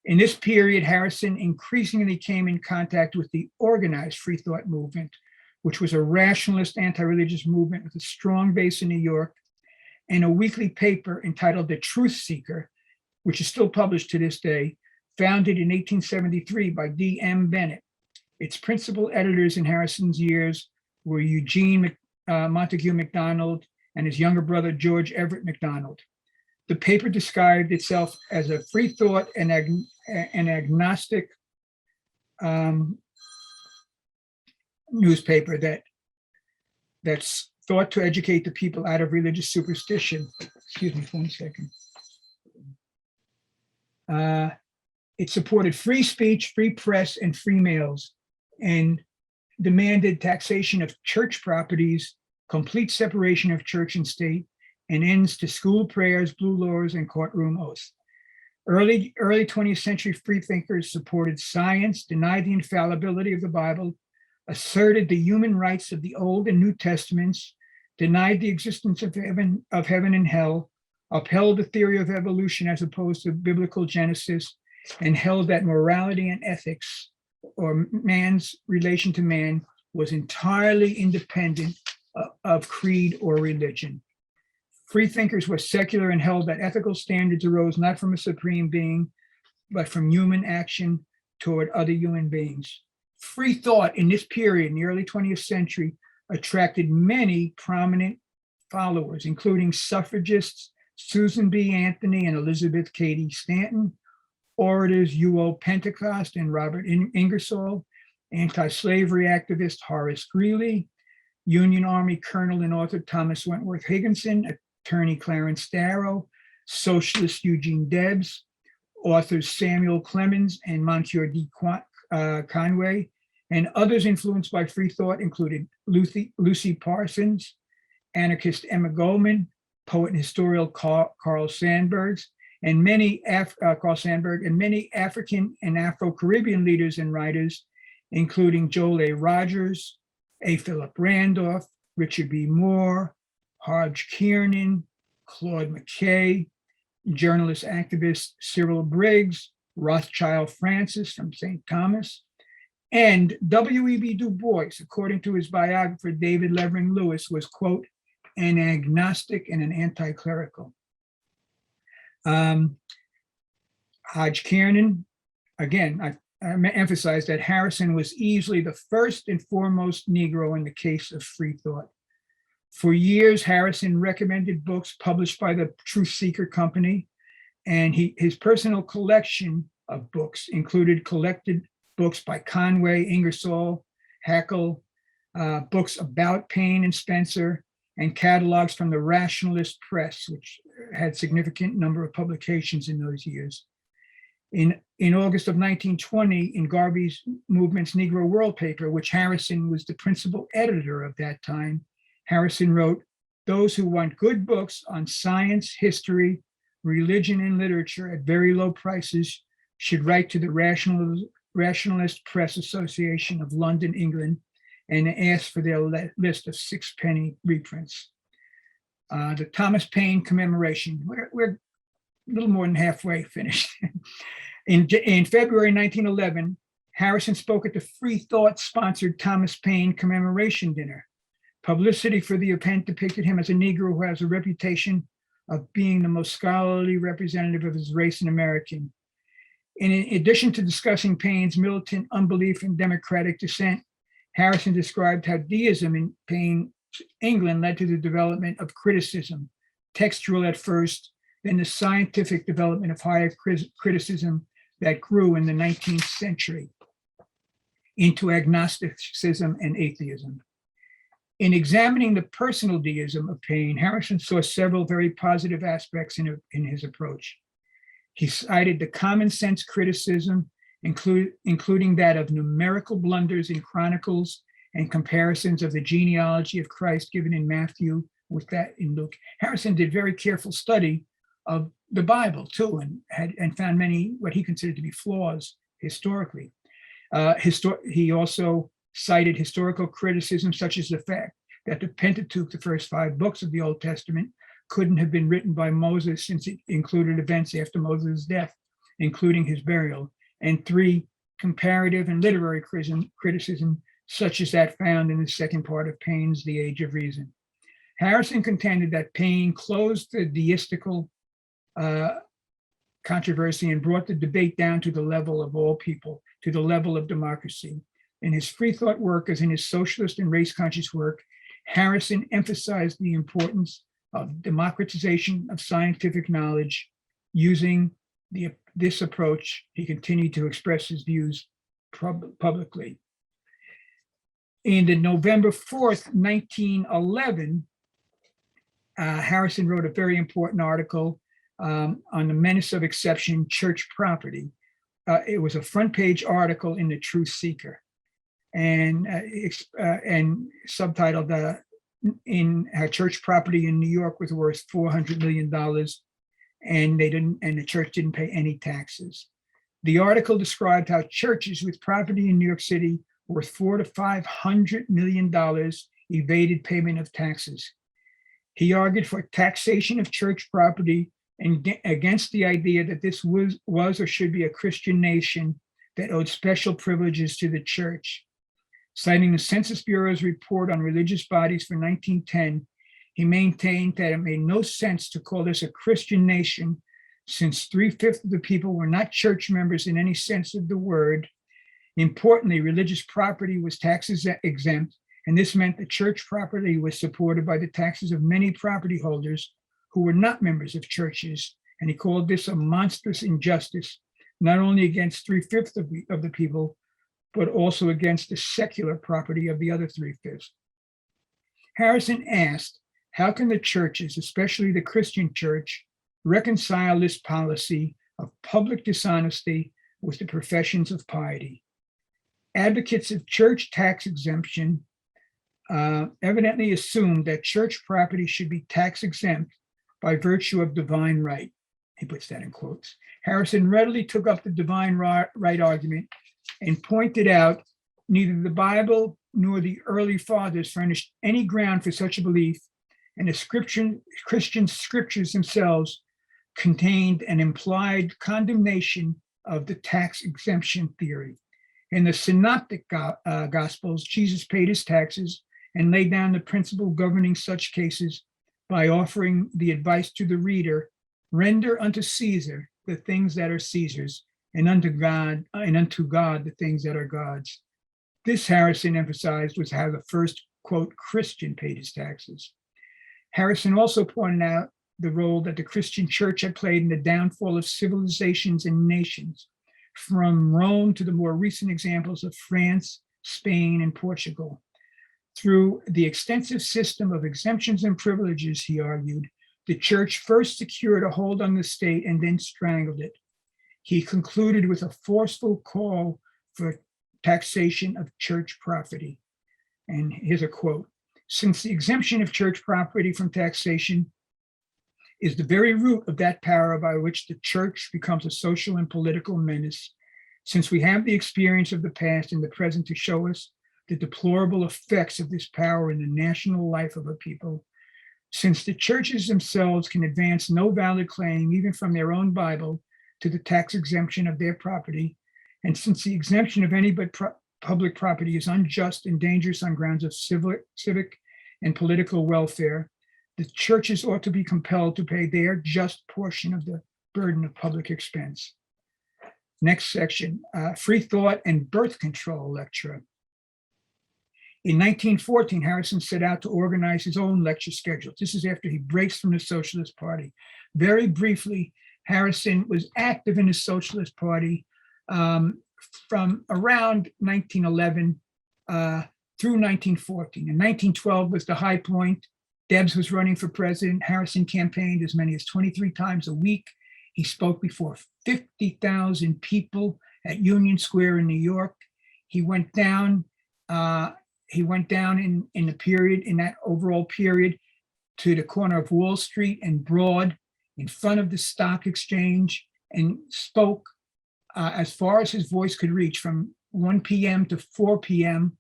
In this period, Harrison increasingly came in contact with the organized free thought movement, which was a rationalist anti-religious movement with a strong base in New York, and a weekly paper entitled The Truth Seeker, which is still published to this day, founded in 1873 by D.M. Bennett. Its principal editors in Harrison's years were Eugene Montague MacDonald and his younger brother, George Everett MacDonald. The paper described itself as a free thought and agnostic newspaper that's thought to educate the people out of religious superstition. Excuse me for 1 second. It supported free speech, free press, and free mails, and demanded taxation of church properties, complete separation of church and state, and ends to school prayers, blue laws, and courtroom oaths. Early 20th century freethinkers supported science, denied the infallibility of the Bible, asserted the human rights of the Old and New Testaments, denied the existence of heaven and hell, upheld the theory of evolution as opposed to biblical Genesis, and held that morality and ethics, or man's relation to man, was entirely independent of creed or religion. Freethinkers were secular and held that ethical standards arose not from a supreme being, but from human action toward other human beings. Free thought in this period, in the early 20th century, attracted many prominent followers, including suffragists Susan B. Anthony and Elizabeth Cady Stanton, orators U.O. Pentecost and Robert Ingersoll, anti-slavery activist Horace Greeley, Union Army Colonel and author Thomas Wentworth Higginson, attorney Clarence Darrow, socialist Eugene Debs, authors Samuel Clemens and Monsieur D. Conway, and others influenced by free thought included Lucy Parsons, anarchist Emma Goldman, poet and historian Carl Sandburg, and many African and Afro-Caribbean leaders and writers, including Joel A. Rogers, A. Philip Randolph, Richard B. Moore, Hodge Kiernan, Claude McKay, journalist activist Cyril Briggs, Rothschild Francis from St. Thomas, and W.E.B. Du Bois, according to his biographer David Levering Lewis, was, quote, an agnostic and an anti-clerical. Hodge Kiernan, again, I emphasize that Harrison was easily the first and foremost Negro in the case of free thought. For years, Harrison recommended books published by the Truth Seeker Company, and his personal collection of books included collected books by Conway, Ingersoll, Haeckel, books about Paine and Spencer, and catalogs from the rationalist press, which had significant number of publications in those years. In August of 1920, in Garvey's movement's Negro World paper, which Harrison was the principal editor of that time, Harrison wrote, "Those who want good books on science, history, religion, and literature at very low prices should write to the Rationalist Press Association of London, England, and ask for their list of 6-penny reprints." The Thomas Paine commemoration, we're a little more than halfway finished. In February 1911, Harrison spoke at the Free Thought sponsored Thomas Paine commemoration dinner. Publicity for the event depicted him as a Negro who has a reputation of being the most scholarly representative of his race in America. In addition to discussing Paine's militant unbelief in democratic dissent, Harrison described how deism in Paine's England led to the development of criticism, textual at first, then the scientific development of higher criticism that grew in the 19th century into agnosticism and atheism. In examining the personal deism of Paine, Harrison saw several very positive aspects in his approach. He cited the common sense criticism, including that of numerical blunders in chronicles and comparisons of the genealogy of Christ given in Matthew with that in Luke. Harrison did very careful study of the Bible too, and found many what he considered to be flaws historically. He also cited historical criticism, such as the fact that the Pentateuch, the first 5 books of the Old Testament, couldn't have been written by Moses since it included events after Moses' death, including his burial, and 3, comparative and literary criticism, such as that found in the second part of Paine's The Age of Reason. Harrison contended that Paine closed the deistical controversy and brought the debate down to the level of all people, to the level of democracy. In his free thought work, as in his socialist and race conscious work, Harrison emphasized the importance of democratization of scientific knowledge. Using this approach, he continued to express his views publicly. In the November 4th, 1911, Harrison wrote a very important article on the Menace of Exception, church property. It was a front page article in the Truth Seeker, and subtitled "In Church Property in New York was worth $400 million, and the church didn't pay any taxes." The article described how churches with property in New York City worth $400 to $500 million evaded payment of taxes. He argued for taxation of church property and against the idea that this was or should be a Christian nation that owed special privileges to the church. Citing the Census Bureau's report on religious bodies for 1910, he maintained that it made no sense to call this a Christian nation, since 3/5 of the people were not church members in any sense of the word. Importantly, religious property was tax exempt, and this meant the church property was supported by the taxes of many property holders who were not members of churches, and he called this a monstrous injustice, not only against 3/5 of the people, but also against the secular property of the other 3/5. Harrison asked, how can the churches, especially the Christian church, reconcile this policy of public dishonesty with the professions of piety? Advocates of church tax exemption evidently assumed that church property should be tax exempt by virtue of divine right. He puts that in quotes. Harrison readily took up the divine right argument and pointed out neither the Bible nor the early fathers furnished any ground for such a belief, and the Christian scriptures themselves contained an implied condemnation of the tax exemption theory. In the Synoptic Gospels, Jesus paid his taxes and laid down the principle governing such cases by offering the advice to the reader, render unto Caesar the things that are Caesar's, and unto God the things that are God's. This, Harrison emphasized, was how the first, quote, Christian paid his taxes. Harrison also pointed out the role that the Christian church had played in the downfall of civilizations and nations, from Rome to the more recent examples of France, Spain, and Portugal. Through the extensive system of exemptions and privileges, he argued, the church first secured a hold on the state and then strangled it. He concluded with a forceful call for taxation of church property. And here's a quote: "Since the exemption of church property from taxation is the very root of that power by which the church becomes a social and political menace, since we have the experience of the past and the present to show us the deplorable effects of this power in the national life of a people, since the churches themselves can advance no valid claim, even from their own Bible, to the tax exemption of their property, and since the exemption of any but public property is unjust and dangerous on grounds of civic and political welfare, the churches ought to be compelled to pay their just portion of the burden of public expense." Next section, free thought and birth control lecture. In 1914, Harrison set out to organize his own lecture schedule. This is after he breaks from the Socialist Party. Very briefly, Harrison was active in the Socialist Party from around 1911 through 1914. And 1912 was the high point. Debs was running for president. Harrison campaigned as many as 23 times a week. He spoke before 50,000 people at Union Square in New York. He went down in the period, in that overall period, to the corner of Wall Street and Broad in front of the stock exchange and spoke as far as his voice could reach, from 1 p.m. to 4 p.m.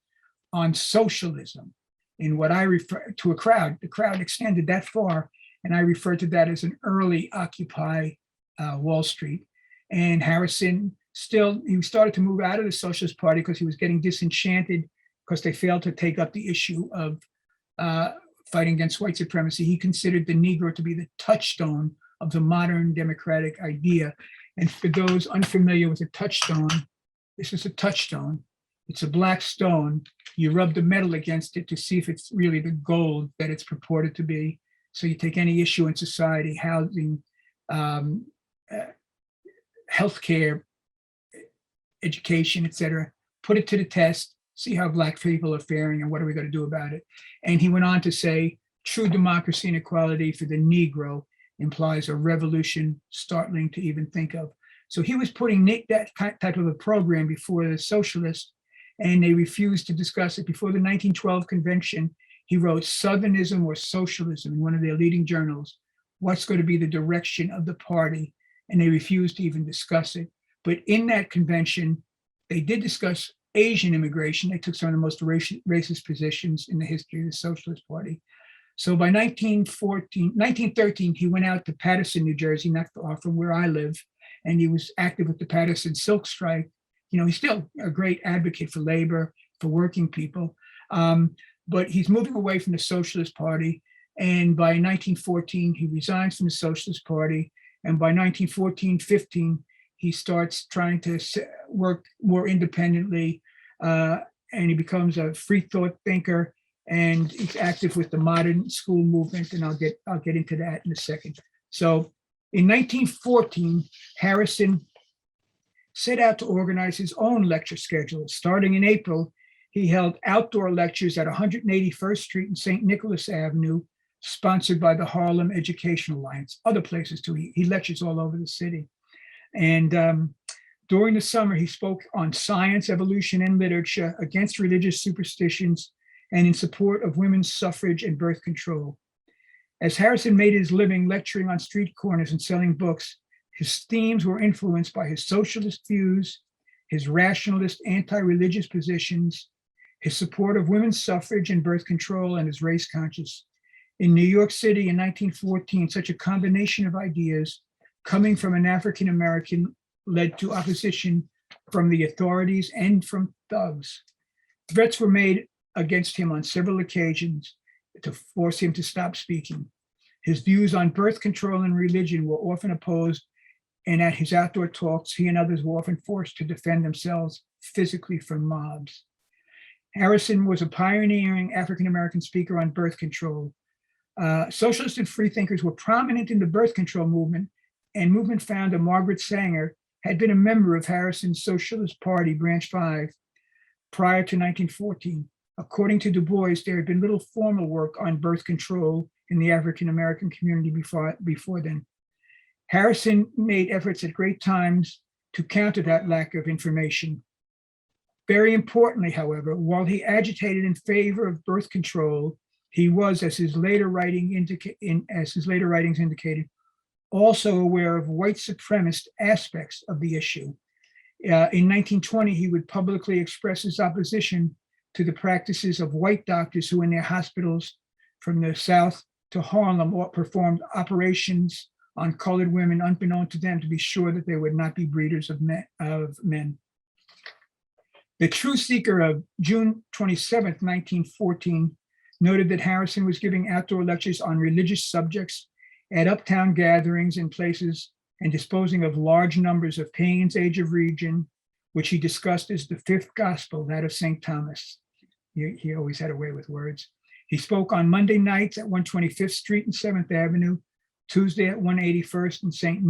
on socialism in what I refer to a crowd. The crowd extended that far, and I refer to that as an early Occupy Wall Street. And Harrison he started to move out of the Socialist Party because he was getting disenchanted because they failed to take up the issue of fighting against white supremacy. He considered the Negro to be the touchstone of the modern democratic idea. And for those unfamiliar with a touchstone, this is a touchstone. It's a black stone. You rub the metal against it to see if it's really the gold that it's purported to be. So you take any issue in society, housing, healthcare, education, etc., put it to the test, see how black people are faring and what are we going to do about it. And he went on to say, true democracy and equality for the Negro implies a revolution startling to even think of. So he was putting that type of a program before the socialists, and they refused to discuss it. Before the 1912 convention, he wrote Southernism or Socialism in one of their leading journals. What's going to be the direction of the party? And they refused to even discuss it. But in that convention, they did discuss Asian immigration. They took some of the most racist positions in the history of the Socialist Party. So by 1913, he went out to Paterson, New Jersey, not far from where I live, and he was active with the Paterson Silk Strike. You know, he's still a great advocate for labor, for working people, but he's moving away from the Socialist Party. And by 1914, he resigns from the Socialist Party. And by 1914-15, he starts trying to work more independently, and he becomes a free thought thinker. And he's active with the modern school movement, and I'll get into that in a second. So in 1914, Harrison set out to organize his own lecture schedule. Starting in April, he held outdoor lectures at 181st Street and St. Nicholas Avenue, sponsored by the Harlem Education Alliance, other places too. He lectures all over the city. And during the summer, he spoke on science, evolution, and literature, against religious superstitions, and in support of women's suffrage and birth control. As Harrison made his living lecturing on street corners and selling books, his themes were influenced by his socialist views, his rationalist anti-religious positions, his support of women's suffrage and birth control, and his race conscious. In New York City in 1914, such a combination of ideas coming from an African American led to opposition from the authorities and from thugs. Threats were made against him on several occasions to force him to stop speaking. His views on birth control and religion were often opposed, and at his outdoor talks, he and others were often forced to defend themselves physically from mobs. Harrison was a pioneering African-American speaker on birth control. Socialists and freethinkers were prominent in the birth control movement, and movement founder Margaret Sanger had been a member of Harrison's Socialist Party, Branch 5, prior to 1914. According to Du Bois, there had been little formal work on birth control in the African-American community before then. Harrison made efforts at great times to counter that lack of information. Very importantly, however, while he agitated in favor of birth control, he was, as his later writings indicated, also aware of white supremacist aspects of the issue. In 1920, he would publicly express his opposition to the practices of white doctors who in their hospitals from the South to Harlem performed operations on colored women unbeknown to them to be sure that they would not be breeders of men. The Truth Seeker of June 27th, 1914, noted that Harrison was giving outdoor lectures on religious subjects at uptown gatherings and places and disposing of large numbers of Paine's Age of Reason, which he discussed as the fifth gospel, that of St. Thomas. He always had a way with words. He spoke on Monday nights at 125th Street and 7th Avenue, Tuesday at 181st and St.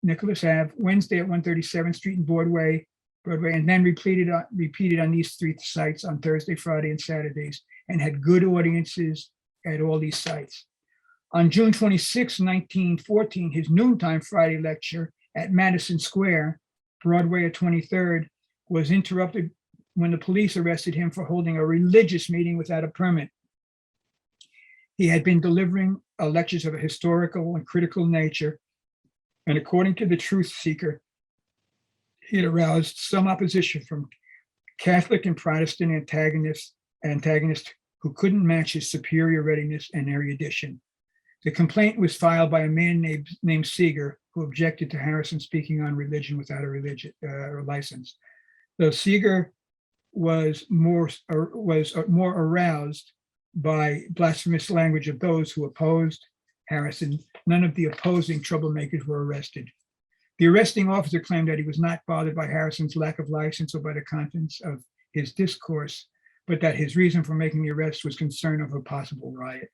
Nicholas Ave, Wednesday at 137th Street and Broadway, and then repeated on these three sites on Thursday, Friday, and Saturdays, and had good audiences at all these sites. On June 26, 1914, his noontime Friday lecture at Madison Square, Broadway at 23rd, was interrupted when the police arrested him for holding a religious meeting without a permit. He had been delivering lectures of a historical and critical nature, and according to the Truth Seeker, he had aroused some opposition from Catholic and Protestant antagonists who couldn't match his superior readiness and erudition. The complaint was filed by a man named Seeger, who objected to Harrison speaking on religion without a license. Though Seeger was more aroused by blasphemous language of those who opposed Harrison, none of the opposing troublemakers were arrested. The arresting officer claimed that he was not bothered by Harrison's lack of license or by the contents of his discourse, but that his reason for making the arrest was concern of a possible riot.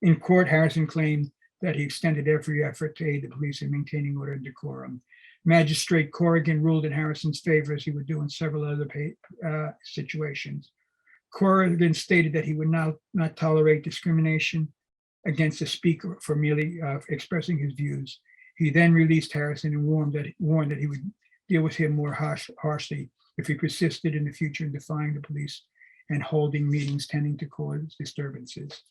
In court, Harrison claimed that he extended every effort to aid the police in maintaining order and decorum. Magistrate Corrigan ruled in Harrison's favor, as he would do in several other situations. Corrigan stated that he would not tolerate discrimination against a speaker for merely expressing his views. He then released Harrison and warned that he would deal with him more harshly if he persisted in the future in defying the police and holding meetings tending to cause disturbances.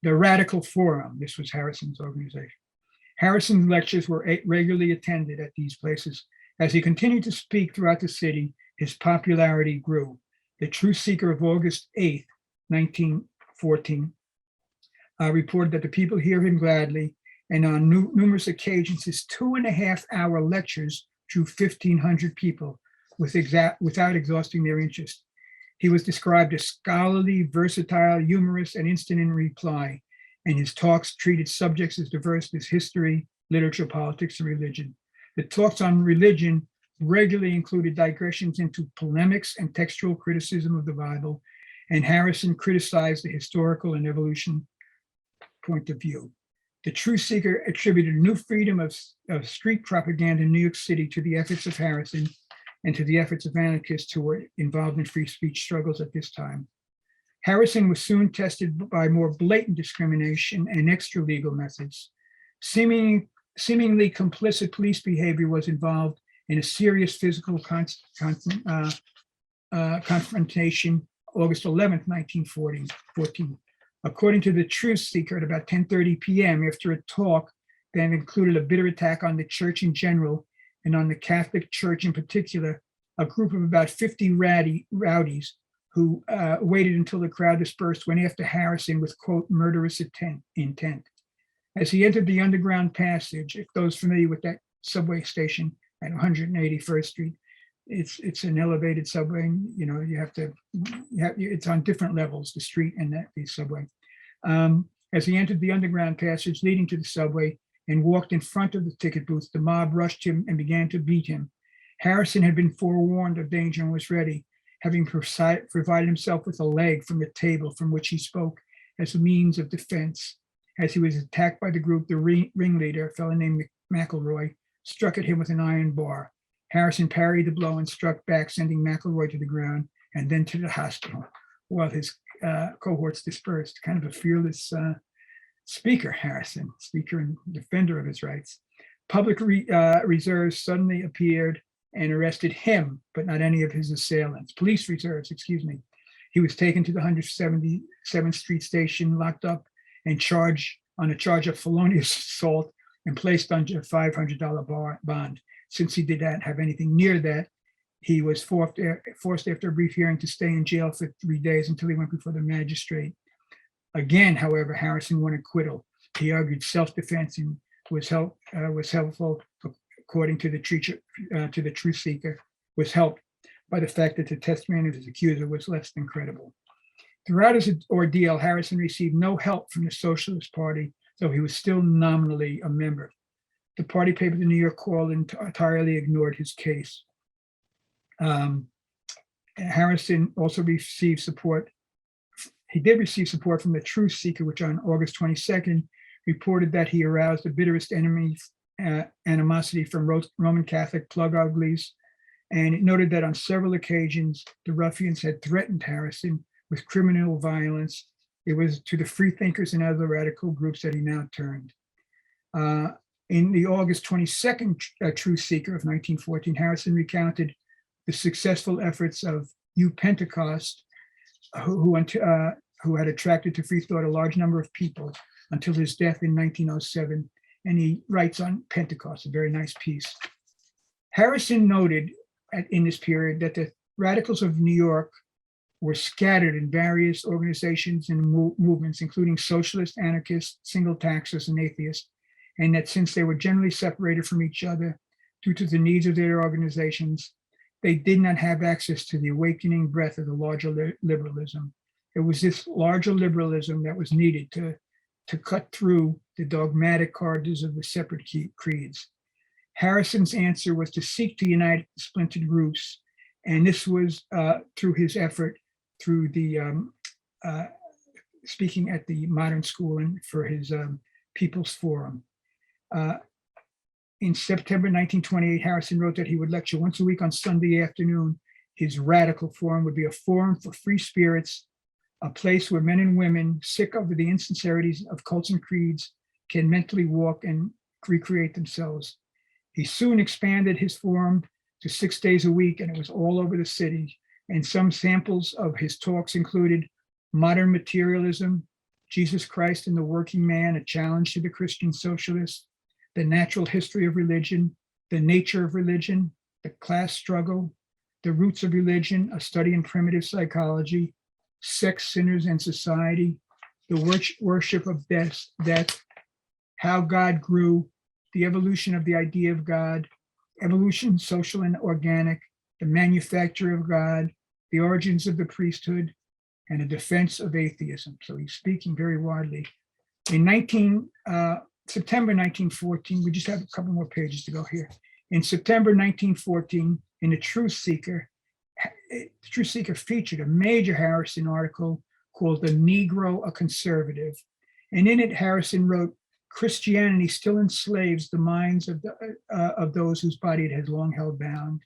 The Radical Forum, this was Harrison's organization. Harrison's lectures were regularly attended at these places. As he continued to speak throughout the city, his popularity grew. The Truth Seeker of August 8th, 1914, reported that the people hear him gladly, and on numerous occasions, his 2.5-hour lectures drew 1,500 people without exhausting their interest. He was described as scholarly, versatile, humorous, and instant in reply, and his talks treated subjects as diverse as history, literature, politics, and religion. The talks on religion regularly included digressions into polemics and textual criticism of the Bible, and Harrison criticized the historical and evolution point of view. The Truth Seeker attributed a new freedom of street propaganda in New York City to the efforts of Harrison and to the efforts of anarchists who were involved in free speech struggles at this time. Harrison was soon tested by more blatant discrimination and extra-legal methods. Seemingly complicit police behavior was involved in a serious physical confrontation, August 11th, 1914. According to the Truth Seeker, at about 10:30 p.m., after a talk that included a bitter attack on the church in general and on the Catholic Church in particular, a group of about 50 rowdies who waited until the crowd dispersed went after Harrison with, quote, murderous intent. As he entered the underground passage, if those familiar with that subway station at 181st Street, it's an elevated subway. You know, it's on different levels, the street and the subway. As he entered the underground passage leading to the subway and walked in front of the ticket booth, the mob rushed him and began to beat him. Harrison had been forewarned of danger and was ready, having provided himself with a leg from the table from which he spoke as a means of defense. As he was attacked by the group, the ringleader, a fellow named McElroy, struck at him with an iron bar. Harrison parried the blow and struck back, sending McElroy to the ground and then to the hospital, while his cohorts dispersed. Kind of a fearless speaker, Harrison, speaker and defender of his rights. Public reserves suddenly appeared and arrested him, but not any of his assailants. Police reserves, excuse me. He was taken to the 177th Street station, locked up, and charged on a charge of felonious assault and placed under a $500 bond. Since he did not have anything near that, he was forced after a brief hearing to stay in jail for 3 days until he went before the magistrate. Again, however, Harrison won acquittal. He argued self-defense and was helpful, according to the truth seeker, was helped by the fact that the testimony of his accuser was less than credible. Throughout his ordeal, Harrison received no help from the Socialist Party, though he was still nominally a member. The party paper, the New York Call, entirely ignored his case. Harrison also received support. He did receive support from the Truth Seeker, which on August 22nd reported that he aroused the bitterest animosity from Roman Catholic plug uglies. And it noted that on several occasions, the ruffians had threatened Harrison with criminal violence. It was to the freethinkers and other radical groups that he now turned. In the August 22nd Truth Seeker of 1914, Harrison recounted the successful efforts of U Pentecost, who had attracted to free thought a large number of people until his death in 1907. And he writes on Pentecost, a very nice piece. Harrison noted in this period that the radicals of New York were scattered in various organizations and movements, including socialist, anarchists, single taxers, and atheists, and that since they were generally separated from each other due to the needs of their organizations, they did not have access to the awakening breath of the larger liberalism. It was this larger liberalism that was needed to cut through the dogmatic corridors of the separate creeds. Harrison's answer was to seek to unite the splintered groups, and this was through his effort through the speaking at the Modern School and for his People's Forum. In September 1928, Harrison wrote that he would lecture once a week on Sunday afternoon. His radical forum would be a forum for free spirits, a place where men and women sick of the insincerities of cults and creeds can mentally walk and recreate themselves. He soon expanded his forum to 6 days a week, and it was all over the city. And some samples of his talks included modern materialism, Jesus Christ and the working man, a challenge to the Christian socialists, the natural history of religion, the nature of religion, the class struggle, the roots of religion, a study in primitive psychology, sex, sinners, and society, the worship of death, how God grew, the evolution of the idea of God, evolution, social and organic, the manufacture of God, the origins of the priesthood, and a defense of atheism. So he's speaking very widely. In September 1914, we just have a couple more pages to go here. In September 1914, in the Truth Seeker featured a major Harrison article called "The Negro, a Conservative." And in it, Harrison wrote, "Christianity still enslaves the minds of those whose body it has long held bound."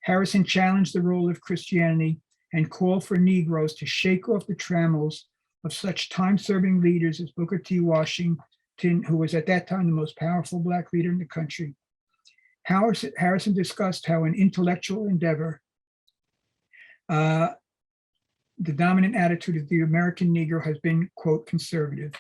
Harrison challenged the role of Christianity and called for Negroes to shake off the trammels of such time-serving leaders as Booker T. Washington, who was at that time the most powerful Black leader in the country. Harrison discussed how in intellectual endeavor, the dominant attitude of the American Negro has been, quote, conservative.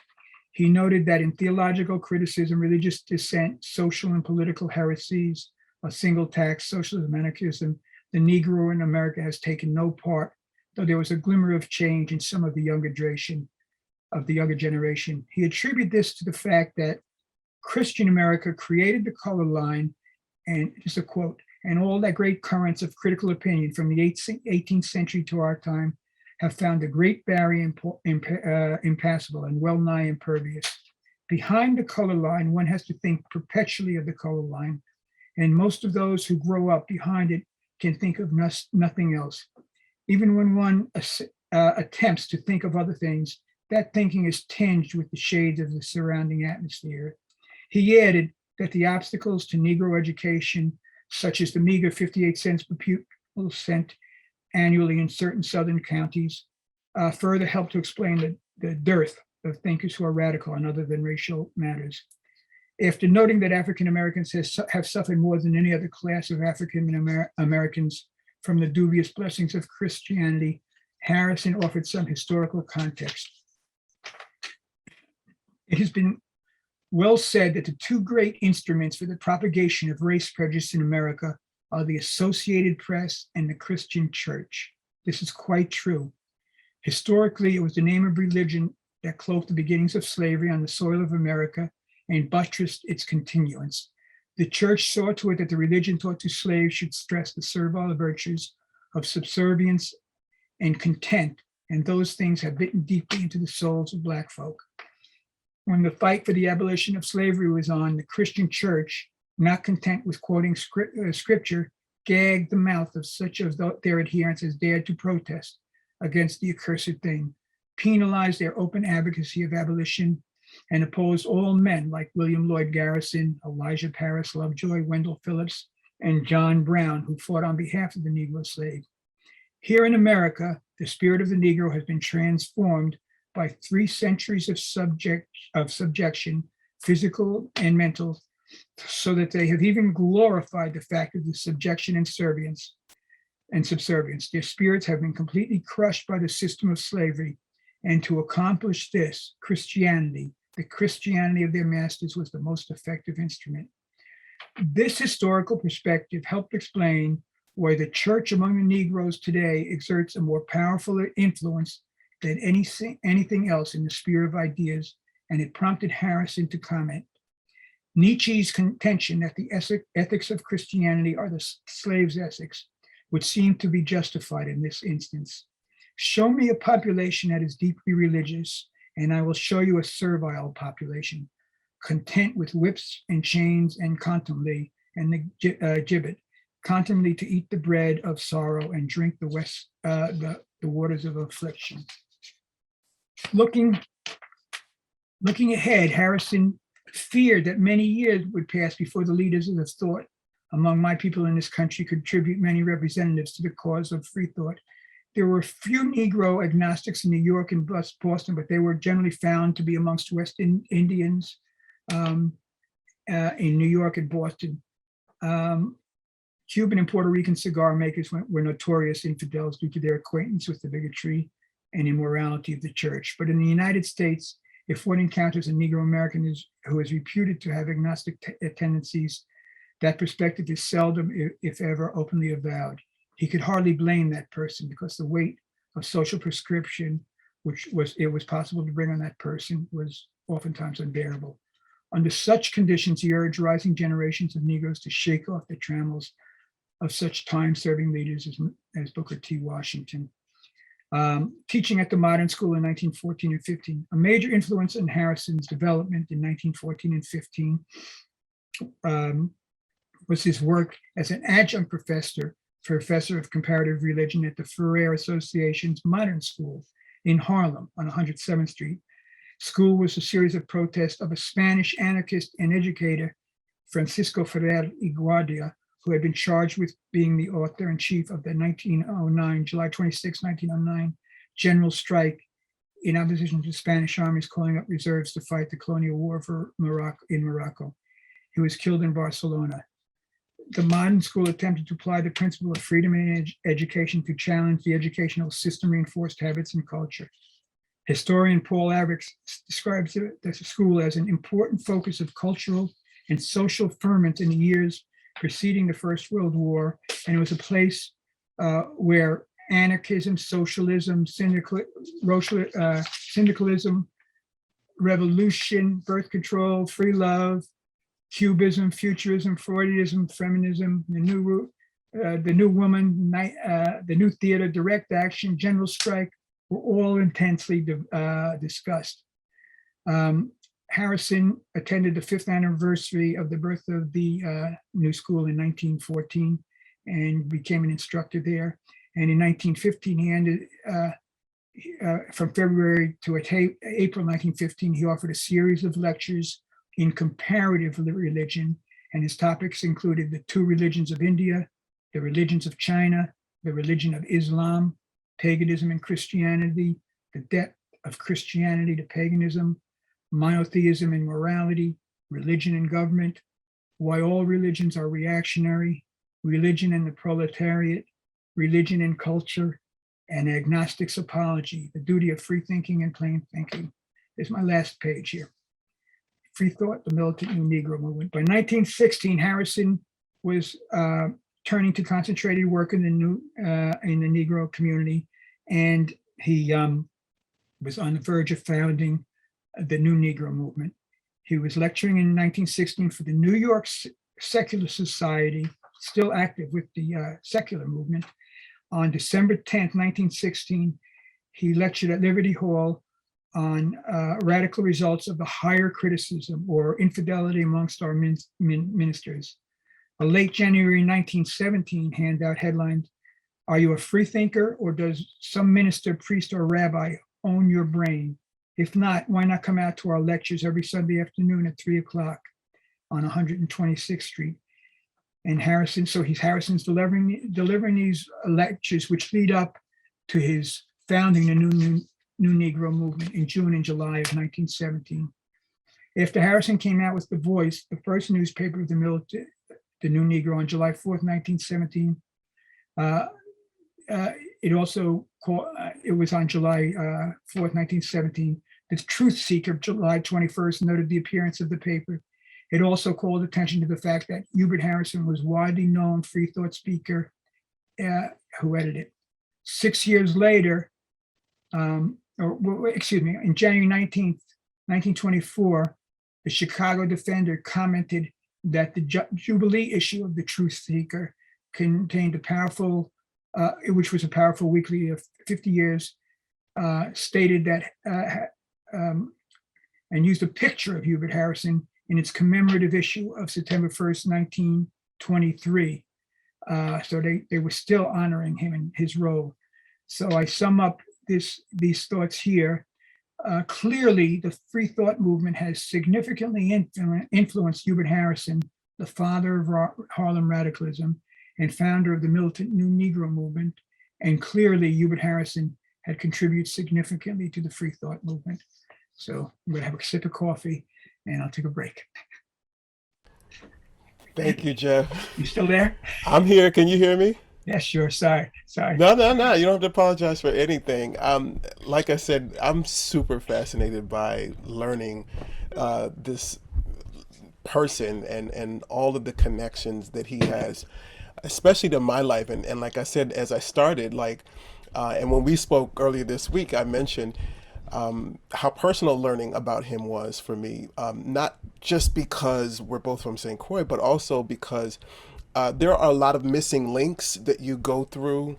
He noted that in theological criticism, religious dissent, social and political heresies, a single tax, socialism, anarchism, the Negro in America has taken no part, though there was a glimmer of change in some of the younger generation. He attributed this to the fact that Christian America created the color line, and just a quote, "and all that great currents of critical opinion from the 18th century to our time have found the great barrier impassable and well nigh impervious. Behind the color line, one has to think perpetually of the color line, and most of those who grow up behind it can think of nothing else. Even when one attempts to think of other things, that thinking is tinged with the shades of the surrounding atmosphere." He added that the obstacles to Negro education, such as the meager 58 cents per pupil sent annually in certain Southern counties, further help to explain the dearth of thinkers who are radical on other than racial matters. After noting that African Americans have suffered more than any other class of African Americans from the dubious blessings of Christianity, Harrison offered some historical context. It has been well said that the two great instruments for the propagation of race prejudice in America are the Associated Press and the Christian Church. This is quite true. Historically, it was the name of religion that cloaked the beginnings of slavery on the soil of America and buttressed its continuance. The church saw to it that the religion taught to slaves should stress the servile virtues of subservience and content, and those things have bitten deeply into the souls of Black folk. When the fight for the abolition of slavery was on, the Christian church, not content with quoting scripture, gagged the mouth of such of their adherents as dared to protest against the accursed thing, penalized their open advocacy of abolition, and opposed all men like William Lloyd Garrison, Elijah Paris Lovejoy, Wendell Phillips, and John Brown, who fought on behalf of the Negro slave. Here in America, the spirit of the Negro has been transformed by 3 centuries of subjection, physical and mental, so that they have even glorified the fact of the subjection and subservience. Their spirits have been completely crushed by the system of slavery. And to accomplish this, Christianity, the Christianity of their masters, was the most effective instrument. This historical perspective helped explain why the church among the Negroes today exerts a more powerful influence than anything else in the sphere of ideas, and it prompted Harrison to comment. Nietzsche's contention that the ethics of Christianity are the slave's ethics would seem to be justified in this instance. Show me a population that is deeply religious, and I will show you a servile population, content with whips and chains and contumely and the gibbet, contumely to eat the bread of sorrow and drink the waters of affliction. Looking ahead, Harrison feared that many years would pass before the leaders of the thought among my people in this country could contribute many representatives to the cause of free thought. There were few Negro agnostics in New York and Boston, but they were generally found to be amongst West Indians in New York and Boston. Cuban and Puerto Rican cigar makers were notorious infidels due to their acquaintance with the bigotry and immorality of the church. But in the United States, if one encounters a Negro American who is reputed to have agnostic tendencies, that perspective is seldom, if ever, openly avowed. He could hardly blame that person because the weight of social prescription, which it was possible to bring on that person, was oftentimes unbearable. Under such conditions, he urged rising generations of Negroes to shake off the trammels of such time-serving leaders as Booker T. Washington. Teaching at the Modern School in 1914 and 15, a major influence in Harrison's development in 1914 and 15 was his work as an adjunct professor of comparative religion at the Ferrer Association's Modern School in Harlem on 107th Street. School was a series of protests of a Spanish anarchist and educator, Francisco Ferrer y Guardia, who had been charged with being the author in chief of the July 26, 1909 general strike in opposition to the Spanish armies calling up reserves to fight the colonial war in Morocco. He was killed in Barcelona. The Modern School attempted to apply the principle of freedom in education to challenge the educational system reinforced habits and culture. Historian Paul Averick describes the school as an important focus of cultural and social ferment in the years preceding the First World War, and it was a place where anarchism, socialism, syndicalism, revolution, birth control, free love, Cubism, futurism, Freudism, feminism, the new woman, the new theater, direct action, general strike were all intensely discussed. Harrison attended the 5th anniversary of the birth of the new school in 1914 and became an instructor there. And in 1915, he ended, from February to April 1915, he offered a series of lectures in comparative religion, and his topics included the 2 religions of India, the religions of China, the religion of Islam, Paganism and Christianity, the Debt of Christianity to Paganism, Monotheism and Morality, Religion and Government, Why All Religions Are Reactionary, Religion and the Proletariat, Religion and Culture, and Agnostic's Apology, The Duty of Free Thinking and Plain Thinking. There's my last page here. Free Thought, the Militant New Negro Movement. By 1916, Harrison was turning to concentrated work in the Negro community, and he was on the verge of founding the New Negro Movement. He was lecturing in 1916 for the New York Secular Society, still active with the secular movement. On December 10th, 1916, he lectured at Liberty Hall on radical results of the higher criticism or infidelity amongst our ministers. A late January 1917 handout headlined, "Are you a free thinker, or does some minister, priest, or rabbi own your brain? If not, why not come out to our lectures every Sunday afternoon at 3:00 on 126th Street?" And Harrison's delivering these lectures, which lead up to his founding the New Negro Movement in June and July of 1917. After Harrison came out with The Voice, the first newspaper of the New Negro, on July 4th, 1917, it was on July 4th, 1917, the Truth Seeker, July 21st, noted the appearance of the paper. It also called attention to the fact that Hubert Harrison was widely known free thought speaker who edited it. 6 years later, in January 19th, 1924, the Chicago Defender commented that the Jubilee issue of the Truth Seeker contained which was a powerful weekly of 50 years, stated that, and used a picture of Hubert Harrison in its commemorative issue of September 1st, 1923. So they were still honoring him in his role. So I sum up these thoughts here. Clearly, the free thought movement has significantly influenced Hubert Harrison, the father of Harlem radicalism and founder of the militant New Negro movement. And clearly, Hubert Harrison had contributed significantly to the free thought movement. So I'm going to have a sip of coffee and I'll take a break. Thank you, Jeff. You still there? I'm here. Can you hear me? Yeah, sure. Sorry. No. You don't have to apologize for anything. Like I said, I'm super fascinated by learning this person and all of the connections that he has, especially to my life. And like I said, as I started, and when we spoke earlier this week, I mentioned how personal learning about him was for me, not just because we're both from St. Croix, but also because there are a lot of missing links that you go through.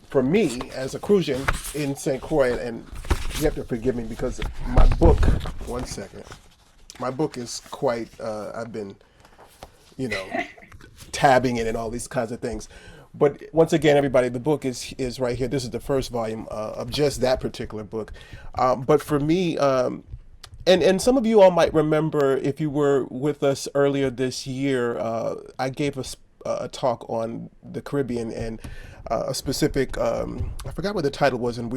For me, as a Crucian in St. Croix, and you have to forgive me because my book, one second, my book is quite, I've been, tabbing it and all these kinds of things. But once again, everybody, the book is right here. This is the first volume of just that particular book. But for me, and some of you all might remember, if you were with us earlier this year, I gave a talk on the Caribbean and a specific, I forgot what the title was, and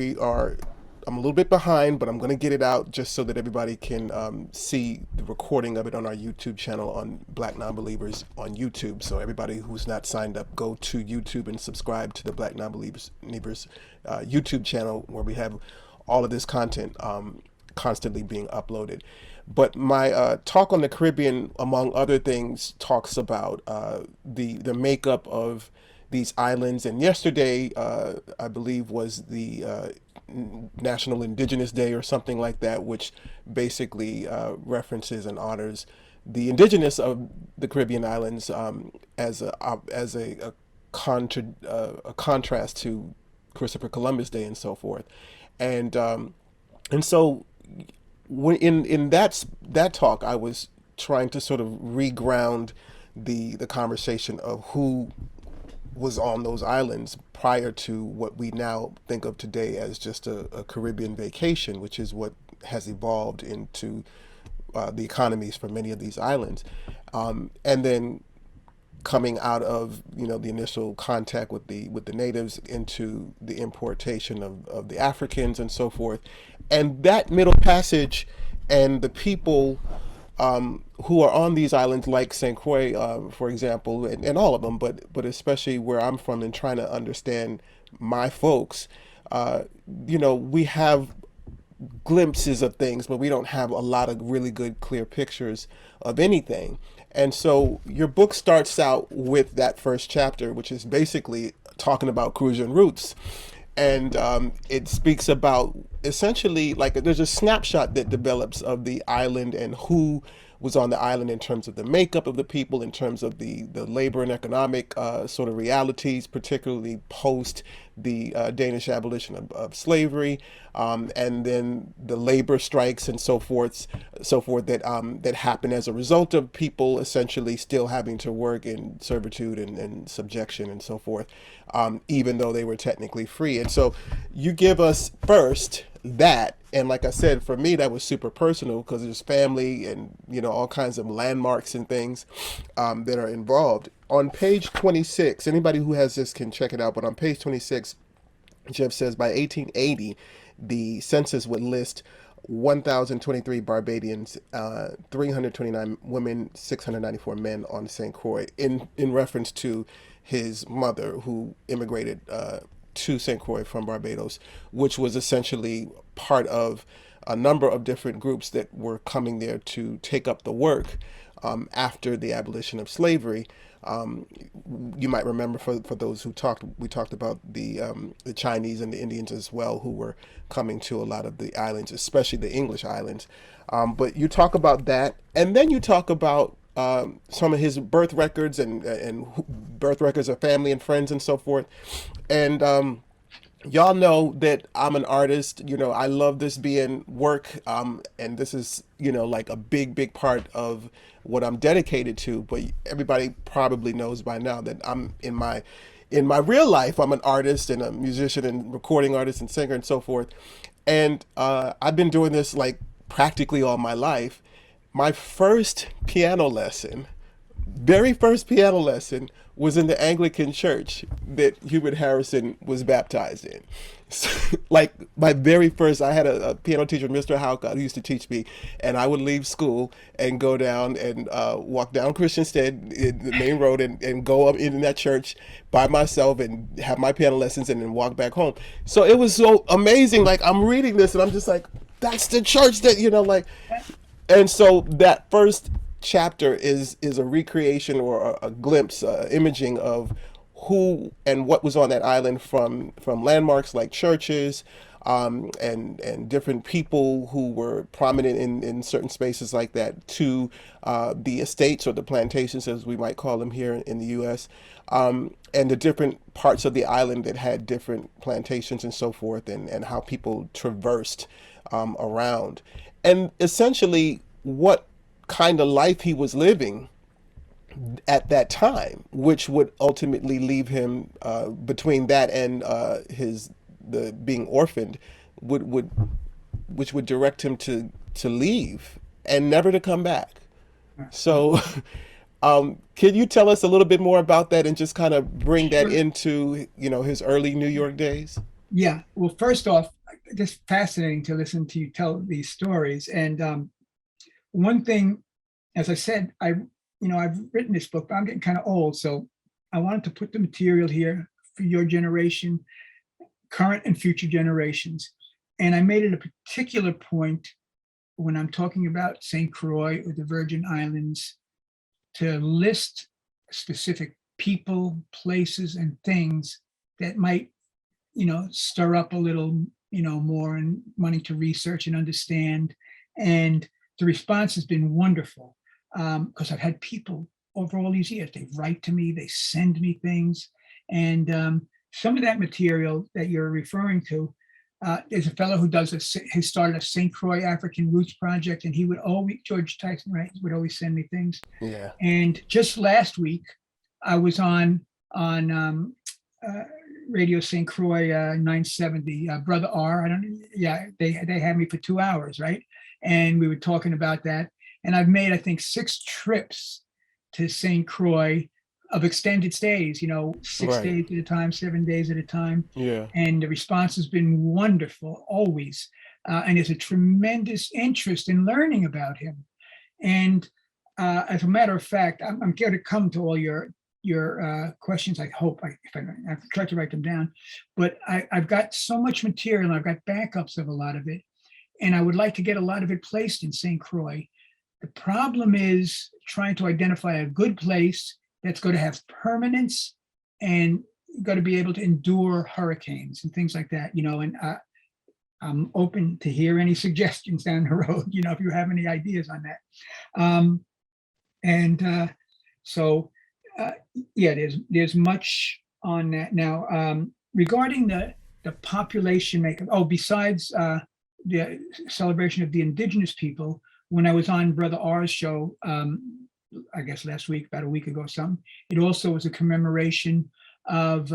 I'm a little bit behind, but I'm going to get it out just so that everybody can see the recording of it on our YouTube channel on Black Nonbelievers on YouTube. So everybody who's not signed up, go to YouTube and subscribe to the Black Nonbelievers YouTube channel, where we have all of this content constantly being uploaded. But my talk on the Caribbean, among other things, talks about the makeup of these islands. And yesterday, I believe, was the National Indigenous Day or something like that, which basically references and honors the indigenous of the Caribbean islands as a contrast to Christopher Columbus Day and so forth. And so in that talk, I was trying to sort of reground the conversation of who was on those islands prior to what we now think of today as just a Caribbean vacation, which is what has evolved into the economies for many of these islands. And then coming out of the initial contact with the natives into the importation of the Africans and so forth, and that middle passage and the people who are on these islands like St. Croix, for example, and all of them, but especially where I'm from, and trying to understand my folks, we have glimpses of things, but we don't have a lot of really good, clear pictures of anything. And so your book starts out with that first chapter, which is basically talking about Crucian roots. And it speaks about essentially, like, there's a snapshot that develops of the island and who was on the island in terms of the makeup of the people, in terms of the labor and economic sort of realities, particularly post the Danish abolition of slavery, and then the labor strikes and so forth that happen as a result of people essentially still having to work in servitude and subjection and so forth, even though they were technically free. And so you give us first that, and like I said, for me that was super personal because there's family and all kinds of landmarks and things that are involved. On page 26, anybody who has this can check it out, but on page 26, Jeff says by 1880 the census would list 1,023 Barbadians, 329 women, 694 men on St. Croix, in reference to his mother who immigrated to St. Croix from Barbados, which was essentially part of a number of different groups that were coming there to take up the work after the abolition of slavery. You might remember, for those who we talked about the Chinese and the Indians as well, who were coming to a lot of the islands, especially the English islands. But you talk about that, and then you talk about some of his birth records and birth records of family and friends and so forth. And y'all know that I'm an artist. I love this being work, and this is like a big part of what I'm dedicated to. But everybody probably knows by now that I'm in my real life, I'm an artist and a musician and recording artist and singer and so forth. And I've been doing this like practically all my life. My first piano lesson, very first piano lesson, was in the Anglican church that Hubert Harrison was baptized in. So, like, my very first, I had a piano teacher, Mr. Hauka, who used to teach me, and I would leave school and go down and walk down Christiansted, in the main road, and go up in that church by myself and have my piano lessons and then walk back home. So it was so amazing. Like, I'm reading this and I'm just like, that's the church that, like. And so that first chapter is a recreation or a glimpse, imaging of who and what was on that island, from landmarks like churches, and different people who were prominent in certain spaces like that, to the estates or the plantations, as we might call them here in the U.S., and the different parts of the island that had different plantations and so forth, and how people traversed around. And essentially what kind of life he was living at that time, which would ultimately leave him between that and the being orphaned, which would direct him to leave and never to come back. So can you tell us a little bit more about that and just kind of bring that into his early New York days? Yeah. Well, first off, just fascinating to listen to you tell these stories. And one thing, as I said, I've written this book, but I'm getting kind of old, so I wanted to put the material here for your generation, current and future generations. And I made it a particular point when I'm talking about St. Croix or the Virgin Islands to list specific people, places, and things that might, stir up a little, more and wanting to research and understand. And the response has been wonderful, because I've had people over all these years, they write to me, they send me things. And some of that material that you're referring to, there's a fellow who he started a St. Croix African Roots Project, and he would always, George Tyson, right, would always send me things. Yeah. And just last week, I was on Radio St. Croix 970, Brother R. They had me for 2 hours, right? And we were talking about that. And I've made, I think, 6 trips to St. Croix of extended stays, 6 days at a time, 7 days at a time. Yeah. And the response has been wonderful, always. And there's a tremendous interest in learning about him. And as a matter of fact, I'm going to come to all your questions. I hope I've tried to write them down, but I've got so much material and I've got backups of a lot of it. And I would like to get a lot of it placed in St. Croix. The problem is trying to identify a good place that's going to have permanence and going to be able to endure hurricanes and things like that, and I'm open to hear any suggestions down the road, if you have any ideas on that. There's much on that. Now, regarding the population makeup, besides the celebration of the indigenous people, when I was on Brother R's show, I guess last week, about a week ago or something, it also was a commemoration of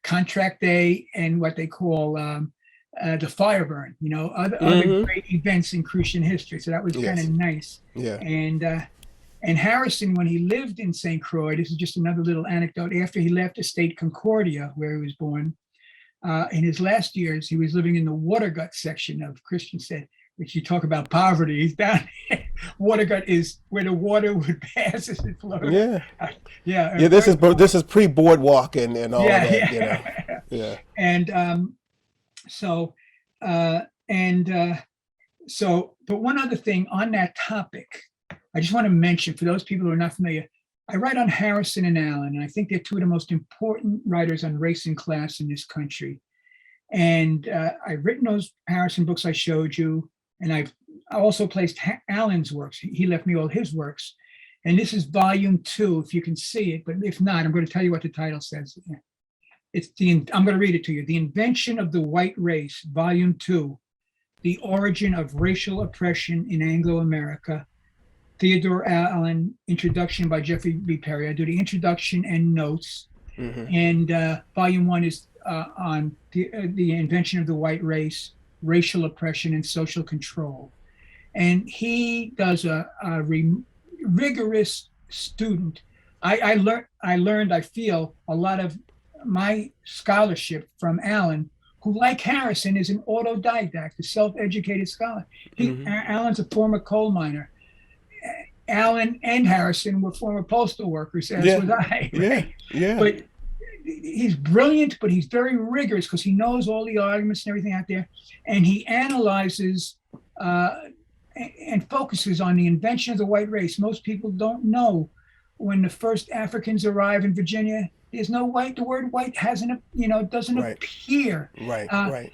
Contract Day and what they call the fire burn, other great events in Christian history. So that was kind of nice. Yeah. And Harrison, when he lived in St. Croix, this is just another little anecdote, after he left Estate Concordia, where he was born, in his last years, he was living in the Watergut section of Christiansted, which you talk about poverty. He's down there. Watergut is where the water would pass as it flowed. Yeah. This is pre-boardwalk and all that. Yeah. And but one other thing on that topic, I just want to mention for those people who are not familiar, I write on Harrison and Allen, and I think they're two of the most important writers on race and class in this country. And I've written those Harrison books I showed you, and I also placed Allen's works. He left me all his works. And this is volume 2, if you can see it, but if not, I'm going to tell you what the title says. I'm going to read it to you. The Invention of the White Race, volume 2, The Origin of Racial Oppression in Anglo-America, Theodore Allen, introduction by Jeffrey B. Perry. I do the introduction and notes. And volume 1 is on the invention of the white race, racial oppression, and social control. And he does a rigorous student. I learned, I feel, a lot of my scholarship from Allen, who, like Harrison, is an autodidact, a self-educated scholar. Allen's a former coal miner. Allen and Harrison were former postal workers, as was I. Right? Yeah. But he's brilliant, but he's very rigorous because he knows all the arguments and everything out there. And he analyzes and focuses on the invention of the white race. Most people don't know when the first Africans arrive in Virginia, there's no white. The word white hasn't, doesn't appear. Right.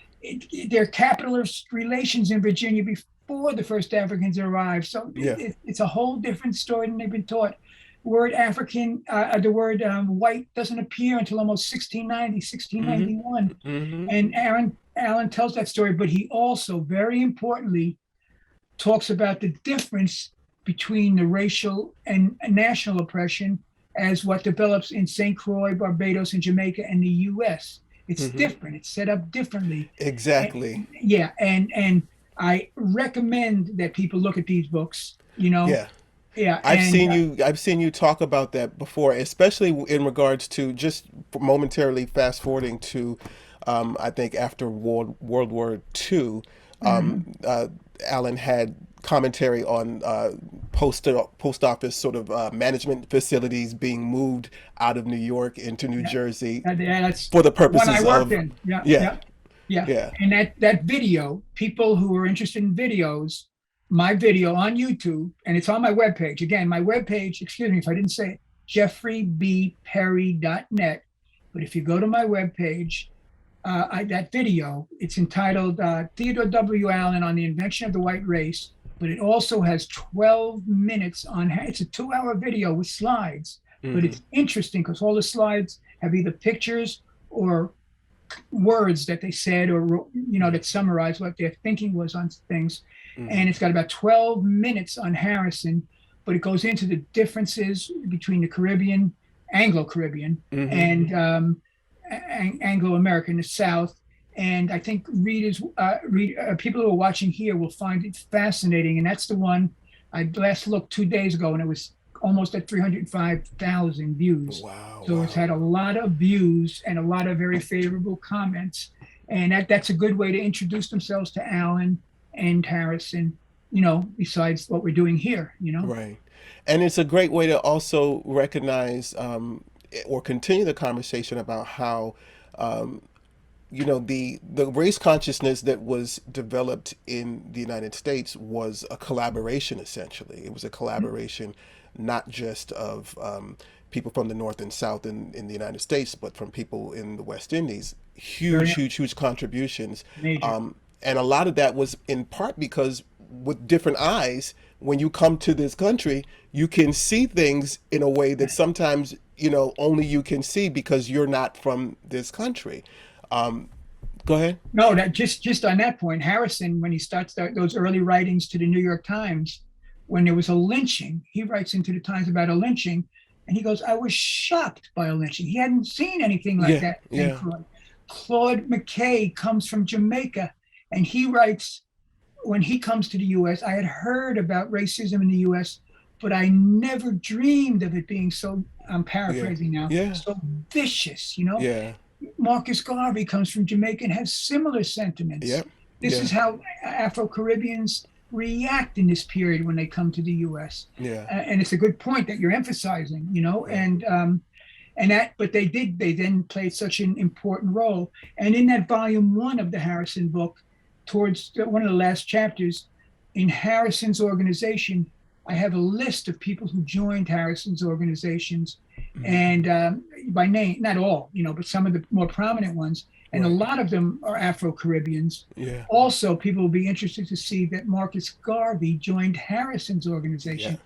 There are capitalist relations in Virginia before the first Africans arrived. So it's a whole different story than they've been taught. Word African, the word white doesn't appear until almost 1690, 1691. And Allen tells that story, but he also, very importantly, talks about the difference between the racial and national oppression as what develops in St. Croix, Barbados, and Jamaica, and the U.S. It's different. It's set up differently. Exactly. And I recommend that people look at these books. I've seen you talk about that before, especially in regards to, just momentarily fast forwarding to, I think after World War II, Allen had commentary on post office sort of management facilities being moved out of New York into New Jersey for the purposes I worked of in. Yeah. And that video, people who are interested in videos, my video on YouTube, and it's on my webpage. Again, my webpage, excuse me if I didn't say it, jeffreybperry.net. But if you go to my webpage, that video, it's entitled Theodore W. Allen on the Invention of the White Race, but it also has 12 minutes on, it's a 2-hour video with slides, but it's interesting because all the slides have either pictures or words that they said, or, that summarize what their thinking was on things. And it's got about 12 minutes on Harrison, but it goes into the differences between the Caribbean, Anglo-Caribbean, and Anglo-American, the South. And I think people who are watching here will find it fascinating. And that's the one I last looked 2 days ago, and it was almost at 305,000 views. Wow, So it's had a lot of views and a lot of very favorable comments. And that's a good way to introduce themselves to Alan and Harrison, besides what we're doing here, right. And it's a great way to also recognize or continue the conversation about how the race consciousness that was developed in the United States was a collaboration. Essentially, it was a collaboration not just of people from the North and South in the United States, but from people in the West Indies. Huge contributions. And a lot of that was in part because with different eyes, when you come to this country, you can see things in a way that sometimes, only you can see because you're not from this country. Go ahead. No, that just on that point, Harrison, when he starts those early writings to the New York Times, when there was a lynching, he writes into the Times about a lynching, and he goes, "I was shocked by a lynching." He hadn't seen anything like that in Croix. Claude McKay comes from Jamaica, and he writes, when he comes to the U.S., "I had heard about racism in the U.S., but I never dreamed of it being so," I'm paraphrasing now, "so vicious, Marcus Garvey comes from Jamaica and has similar sentiments. This is how Afro-Caribbeans react in this period when they come to the U.S. And it's a good point that you're emphasizing, but they then played such an important role. And in that volume 1 of the Harrison book, towards one of the last chapters, in Harrison's organization, I have a list of people who joined Harrison's organizations, and by name, not all, but some of the more prominent ones. And a lot of them are Afro-Caribbeans. Also, people will be interested to see that Marcus Garvey joined Harrison's organization.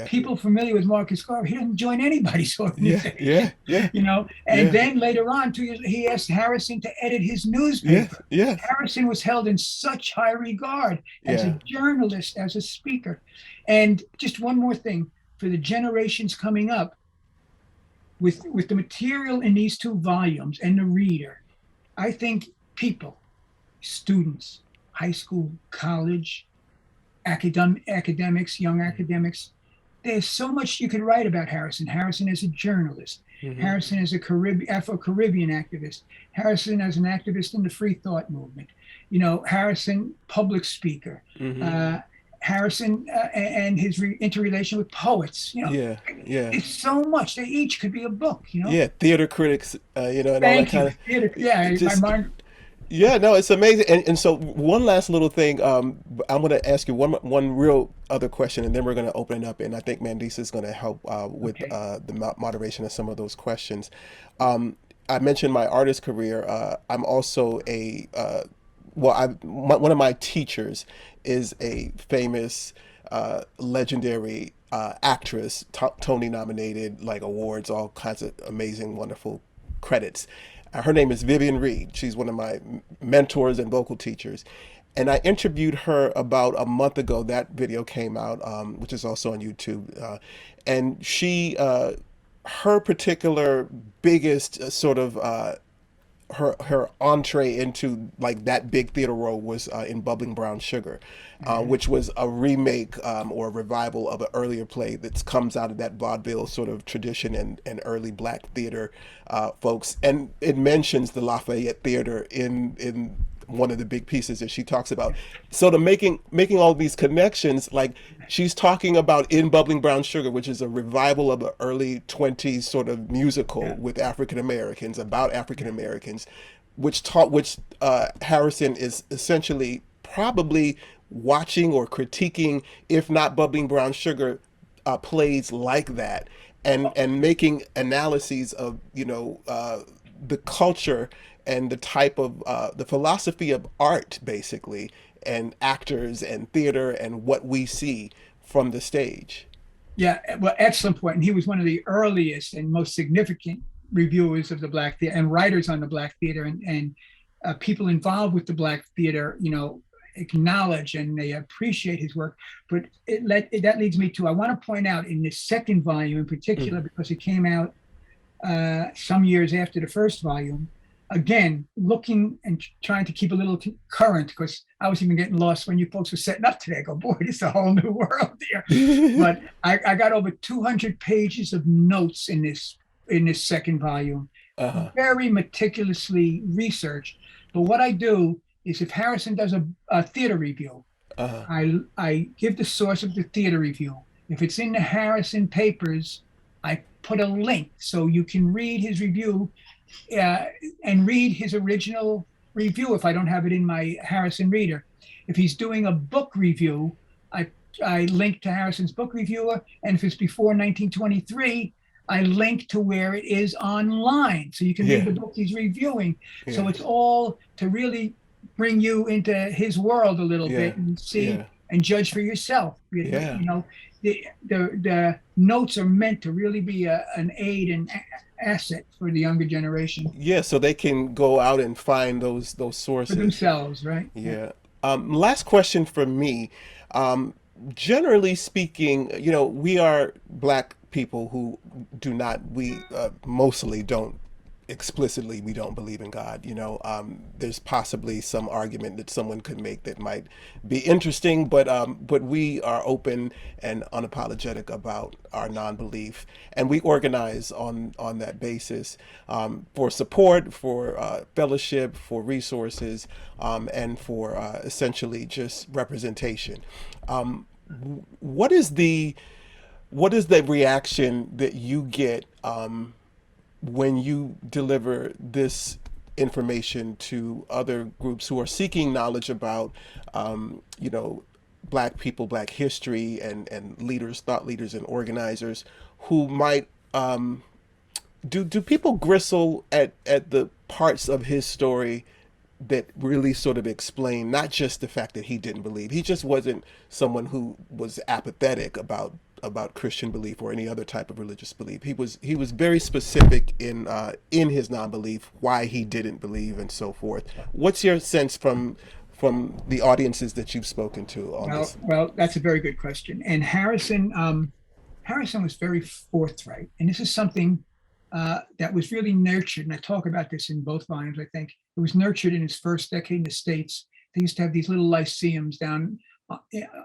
People familiar with Marcus Garvey, he doesn't join anybody's organization. And then later on, 2 years, he asked Harrison to edit his newspaper. Harrison was held in such high regard as a journalist, as a speaker. And just one more thing for the generations coming up, with the material in these 2 volumes and the reader, I think people, students, high school, college, academics, young academics, there's so much you could write about Harrison. Harrison as a journalist, Harrison as a Afro-Caribbean activist, Harrison as an activist in the free thought movement, Harrison, public speaker, Harrison and his interrelation with poets, it's so much. They each could be a book, theater critics, and all that kind of my mind. No, it's amazing. And so one last little thing, I'm going to ask you one real other question, and then we're going to open it up, and I think Mandisa is going to help with the moderation of some of those questions. I mentioned my artist career. I'm also one of my teachers is a famous, legendary actress, Tony nominated, like awards, all kinds of amazing, wonderful credits. Her name is Vivian Reed. She's one of my mentors and vocal teachers. And I interviewed her about a month ago. That video came out, which is also on YouTube. And she, her particular biggest sort of her entree into like that big theater role was in Bubbling Brown Sugar, which was a remake or a revival of an earlier play that comes out of that vaudeville sort of tradition and early Black theater folks. And it mentions the Lafayette Theater in one of the big pieces that she talks about. So to making all these connections, like she's talking about in Bubbling Brown Sugar, which is a revival of an early 20s sort of musical with African Americans, about African Americans, which Harrison is essentially probably watching or critiquing, if not Bubbling Brown Sugar, plays like that, and making analyses of the culture and the type of the philosophy of art, basically, and actors and theater and what we see from the stage. Yeah, well, excellent point. And he was one of the earliest and most significant reviewers of the Black theater and writers on the Black theater, and people involved with the Black theater, acknowledge and they appreciate his work. But that leads me to, I want to point out in this second volume in particular, because it came out some years after the first volume, again, looking and trying to keep a little current, because I was even getting lost when you folks were setting up today. I go, boy, it's a whole new world here. But I got over 200 pages of notes in this second volume, very meticulously researched. But what I do is, if Harrison does a theater review, I give the source of the theater review. If it's in the Harrison papers, I put a link so you can read his review and read his original review if I don't have it in my Harrison reader. If he's doing a book review, I link to Harrison's book reviewer, and if it's before 1923, I link to where it is online, so you can read the book he's reviewing. So it's all to really bring you into his world a little bit and see and judge for yourself. You know, the notes are meant to really be an aid and asset for the younger generation. Yeah, so they can go out and find those sources for themselves, right? Yeah. Last question for me. Generally speaking, you know, we are Black people who do not, mostly don't explicitly, we don't believe in God. You know, there's possibly some argument that someone could make that might be interesting, but we are open and unapologetic about our non-belief, and we organize on that basis, for support, for fellowship, for resources, and for essentially just representation. What is the reaction that you get when you deliver this information to other groups who are seeking knowledge about, you know, Black people, Black history, and leaders, thought leaders, and organizers who might do people gristle at the parts of his story that really sort of explain not just the fact that he didn't believe. He just wasn't someone who was apathetic about Christian belief or any other type of religious belief. He was very specific in his non-belief, why he didn't believe, and so forth. What's your sense from the audiences that you've spoken to on this? Well, that's a very good question. And Harrison was very forthright, and this is something that was really nurtured. And I talk about this in both volumes. I think it was nurtured in his first decade in the States. They used to have these little lyceums down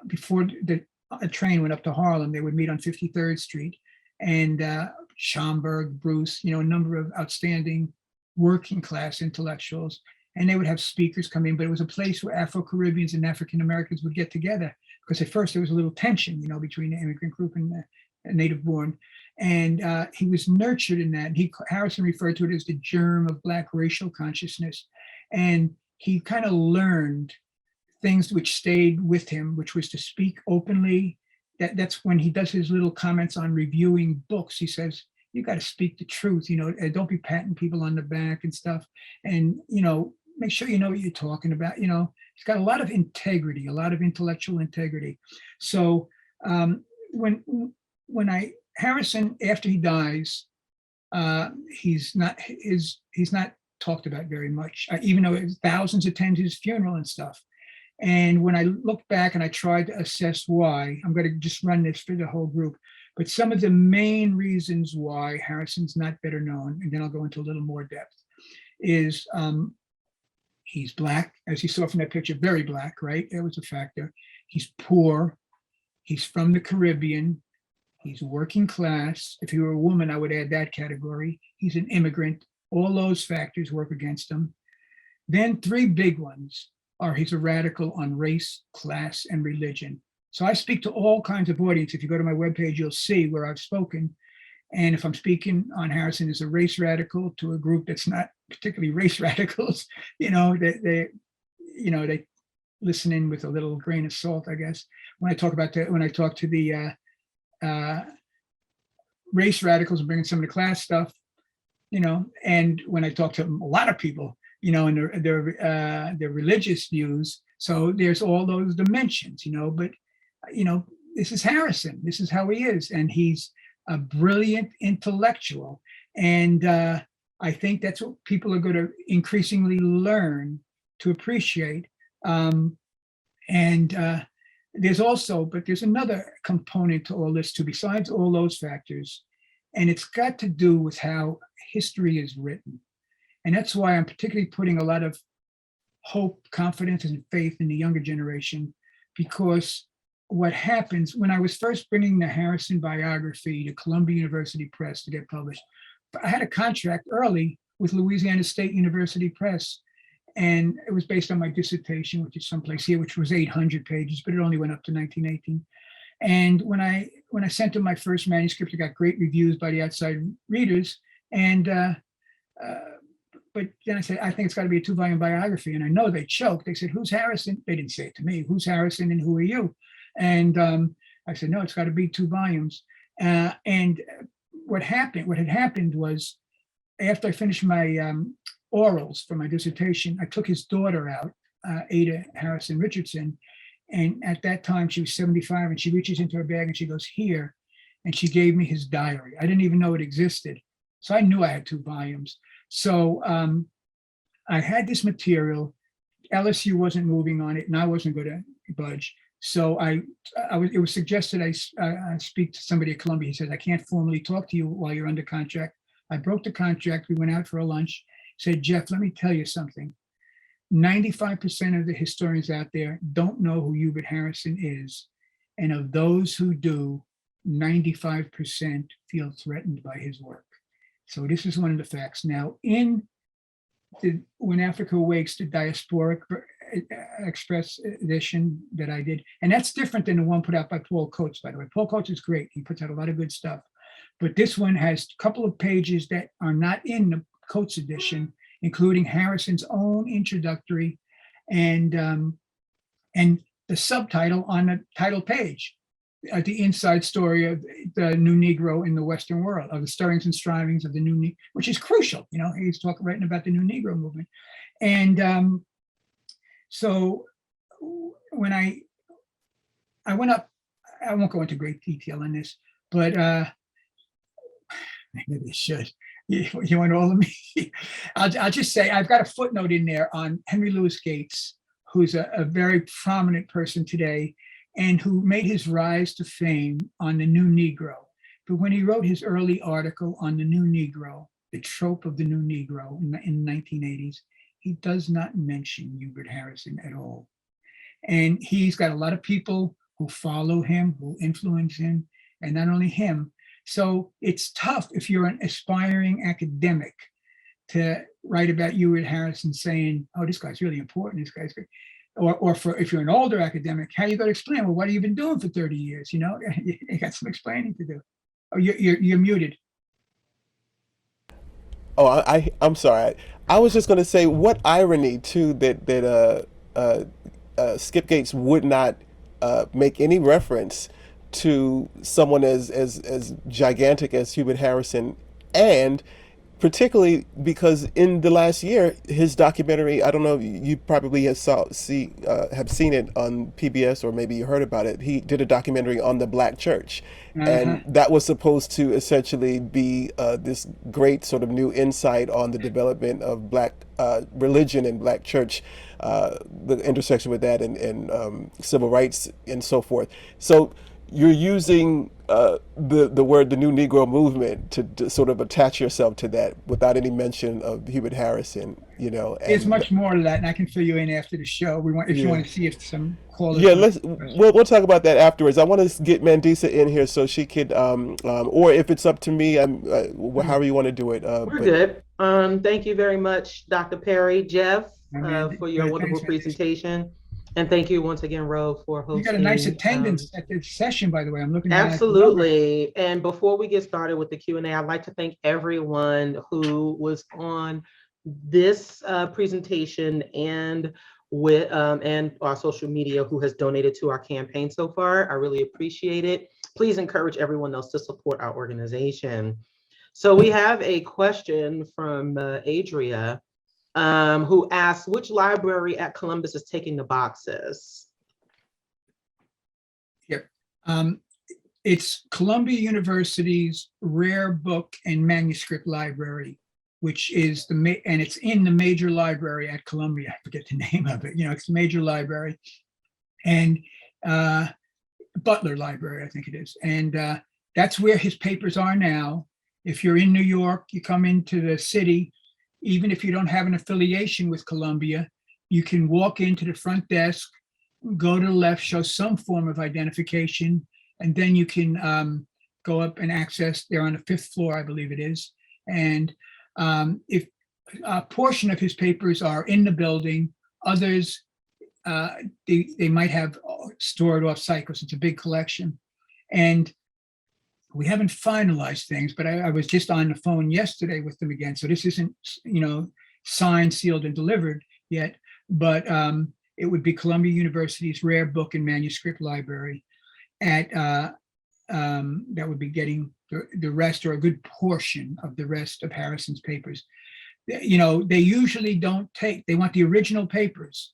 before a train went up to Harlem. They would meet on 53rd Street, and Schomburg, Bruce, you know, a number of outstanding working class intellectuals, and they would have speakers come in. But it was a place where Afro-Caribbeans and African Americans would get together, because at first there was a little tension, you know, between the immigrant group and the native born. And he was nurtured in that. Harrison referred to it as the germ of Black racial consciousness. And he kind of learned things which stayed with him, which was to speak openly. That's when he does his little comments on reviewing books. He says, you got to speak the truth, you know, don't be patting people on the back and stuff. And, you know, make sure you know what you're talking about. You know, he's got a lot of integrity, a lot of intellectual integrity. So Harrison, after he dies, he's not talked about very much, even though thousands attend his funeral and stuff. And when I look back and I tried to assess why, I'm going to just run this for the whole group, but some of the main reasons why Harrison's not better known, and then I'll go into a little more depth, is he's Black, as you saw from that picture, very Black, right? That was a factor. He's poor. He's from the Caribbean. He's working class. If he were a woman, I would add that category. He's an immigrant. All those factors work against him. Then three big ones are he's a radical on race, class, and religion. So I speak to all kinds of audience. If you go to my webpage, you'll see where I've spoken. And if I'm speaking on Harrison as a race radical to a group that's not particularly race radicals, you know, they listen in with a little grain of salt, I guess. When I talk to the race radicals and bringing some of the class stuff, you know, and when I talk to a lot of people, you know, and their religious views. So there's all those dimensions, you know, but, you know, this is Harrison. This is how he is. And he's a brilliant intellectual. And I think that's what people are going to increasingly learn to appreciate. There's another component to all this too, besides all those factors, and it's got to do with how history is written. And that's why I'm particularly putting a lot of hope, confidence, and faith in the younger generation, because what happens when I was first bringing the Harrison biography to Columbia University Press to get published, I had a contract early with Louisiana State University Press, and it was based on my dissertation, which is someplace here, which was 800 pages, but it only went up to 1918. And when I sent them my first manuscript, it got great reviews by the outside readers. And but then I said, I think it's got to be a 2-volume biography. And I know they choked. They said, "Who's Harrison?" They didn't say it to me. "Who's Harrison and who are you?" And I said, "No, it's got to be 2 volumes." And what had happened was, after I finished my orals for my dissertation, I took his daughter out, Ada Harrison Richardson. And at that time, she was 75, and she reaches into her bag and she goes, "Here." And she gave me his diary. I didn't even know it existed. So I knew I had 2 volumes. So I had this material. LSU wasn't moving on it, and I wasn't going to budge. So it was suggested I speak to somebody at Columbia. He said, "I can't formally talk to you while you're under contract." I broke the contract. We went out for a lunch. Said, "Jeff, let me tell you something. 95% of the historians out there don't know who Hubert Harrison is. And of those who do, 95% feel threatened by his work." So this is one of the facts. Now, When Africa Awakes, the Diasporic Express edition that I did, and that's different than the one put out by Paul Coates, by the way. Paul Coates is great. He puts out a lot of good stuff. But this one has a couple of pages that are not in the Coates edition, including Harrison's own introductory and the subtitle on the title page, the inside story of the new Negro in the Western world, of the stirrings and strivings of the new Negro, which is crucial. He's writing about the new Negro movement. And so when I went up, I won't go into great detail on this, but maybe I should. You want all of me? I'll just say I've got a footnote in there on Henry Louis Gates, who's a very prominent person today and who made his rise to fame on the new Negro. But when he wrote his early article on the new Negro, the trope of the new Negro in the 1980s, he does not mention Hubert Harrison at all. And he's got a lot of people who follow him, who influence him, and not only him. So it's tough if you're an aspiring academic to write about Hubert Harrison saying, "Oh, this guy's really important, this guy's great." Or if you're an older academic, how you got to explain, "Well, what have you been doing for 30 years? You got some explaining to do." Oh, you're muted. Oh, I'm sorry. I was just going to say, what irony too that Skip Gates would not make any reference to someone as gigantic as Hubert Harrison, and particularly because in the last year, his documentary, I don't know, you probably have seen it on PBS, or maybe you heard about it. He did a documentary on the Black church. And that was supposed to essentially be this great sort of new insight on the development of Black religion and Black church, the intersection with that and civil rights and so forth. So you're using the word "the new Negro movement" to sort of attach yourself to that without any mention of Hubert Harrison. There's much more to that, and I can fill you in after the show. If you want to see if some callers. Yeah, we'll talk about that afterwards. I want to get Mandisa in here so she could, or if it's up to me, however you want to do it. We're good. Thank you very much, Dr. Perry, Jeff, for your wonderful presentation. And thank you once again, Ro, for hosting. You got a nice attendance at this session, by the way. I'm looking at absolutely. And before we get started with the Q&A, I'd like to thank everyone who was on this presentation and with and our social media who has donated to our campaign so far. I really appreciate it. Please encourage everyone else to support our organization. So we have a question from Adria. Who asks, which library at Columbus is taking the boxes? Yep. It's Columbia University's Rare Book and Manuscript Library, which is and it's in the major library at Columbia. I forget the name of it. It's the major library, and Butler Library, I think it is. And that's where his papers are now. If you're in New York, you come into the city, even if you don't have an affiliation with Columbia, you can walk into the front desk, go to the left, show some form of identification, and then you can go up and access. They're on the 5th floor, I believe it is. And if a portion of his papers are in the building, others they might have stored off-site because it's a big collection. And we haven't finalized things, but I was just on the phone yesterday with them again. So this isn't, signed, sealed, and delivered yet, but it would be Columbia University's rare book and manuscript library at that would be getting the rest, or a good portion of the rest of Harrison's papers. They usually don't take, they want the original papers.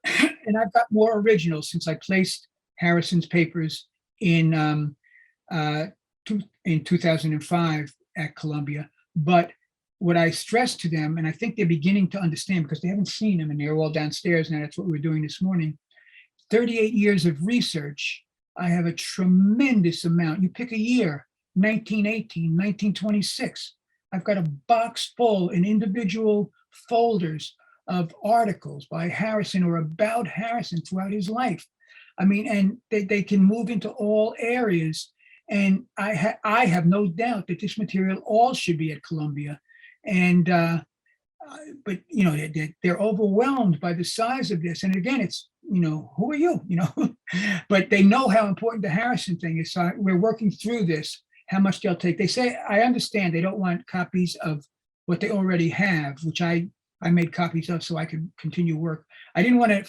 And I've got more originals since I placed Harrison's papers in 2005 at Columbia. But what I stress to them, and I think they're beginning to understand because they haven't seen them and they're all downstairs now, that's what we're doing this morning. 38 years of research, I have a tremendous amount. You pick a year, 1918, 1926. I've got a box full in individual folders of articles by Harrison or about Harrison throughout his life. I mean, and they can move into all areas. And I have no doubt that this material all should be at Columbia. And, but, they're overwhelmed by the size of this. And again, it's, who are you, but they know how important the Harrison thing is. So we're working through this, how much they'll take. They say, I understand they don't want copies of what they already have, which I made copies of so I could continue work. I didn't want to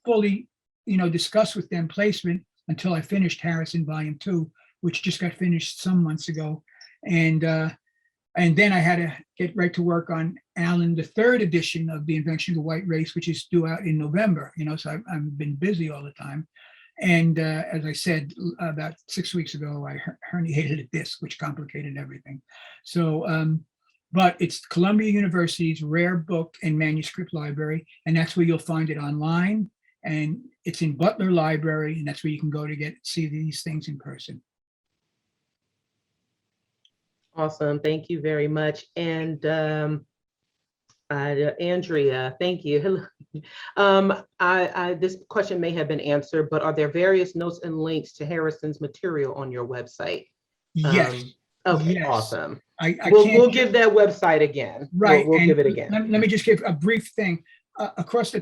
fully, discuss with them placement until I finished Harrison Volume 2, which just got finished some months ago. And then I had to get right to work on Allen, the 3rd edition of The Invention of the White Race, which is due out in November, so I've been busy all the time. And as I said, about 6 weeks ago, I herniated a disc, which complicated everything. So, but it's Columbia University's rare book and manuscript library, and that's where you'll find it online. And it's in Butler Library, and that's where you can go to see these things in person. Awesome, thank you very much. And Andrea, thank you. This question may have been answered, but are there various notes and links to Harrison's material on your website? Yes. Okay, yes. Awesome. We'll give that website again. Right. We'll give it again. Let me just give a brief thing. Across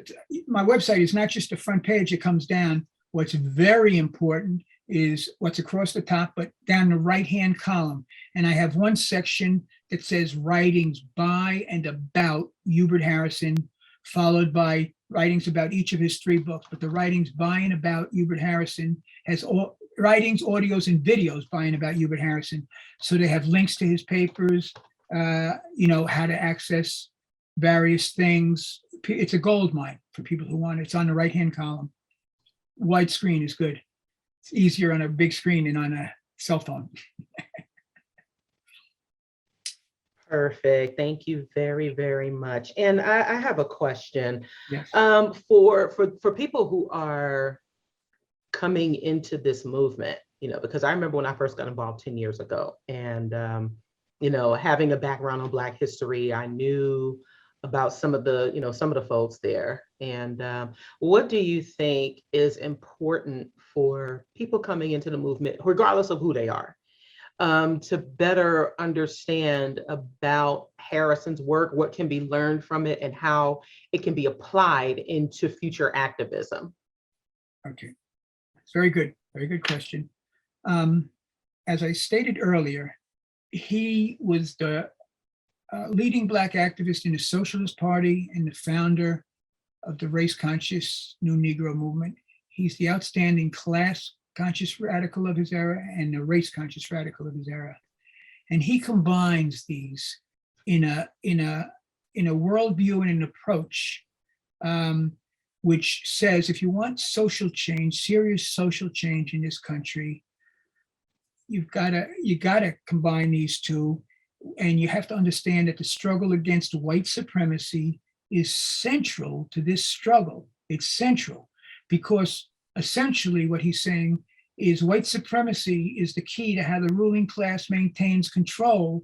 my website is not just the front page, it comes down. What's very important is what's across the top, but down the right-hand column. And I have one section that says writings by and about Hubert Harrison, followed by writings about each of his 3 books. But the writings by and about Hubert Harrison has all writings, audios, and videos by and about Hubert Harrison. So they have links to his papers, how to access various things. It's a gold mine for people who want it. It's on the right-hand column. Widescreen is good. It's easier on a big screen than on a cell phone. Perfect. Thank you very, very much. And I have a question. Yes. For people who are coming into this movement, because I remember when I first got involved 10 years ago, and having a background on Black history, I knew about some of the folks there. And what do you think is important for people coming into the movement, regardless of who they are, to better understand about Harrison's work, what can be learned from it, and how it can be applied into future activism? Okay, it's very good question. As I stated earlier, he was the leading Black activist in the Socialist Party and the founder of the race-conscious New Negro movement. He's the outstanding class-conscious radical of his era and the race-conscious radical of his era. And he combines these in a worldview and an approach which says, if you want social change, serious social change in this country, you gotta combine these two. And you have to understand that the struggle against white supremacy is central to this struggle. It's central because essentially what he's saying is white supremacy is the key to how the ruling class maintains control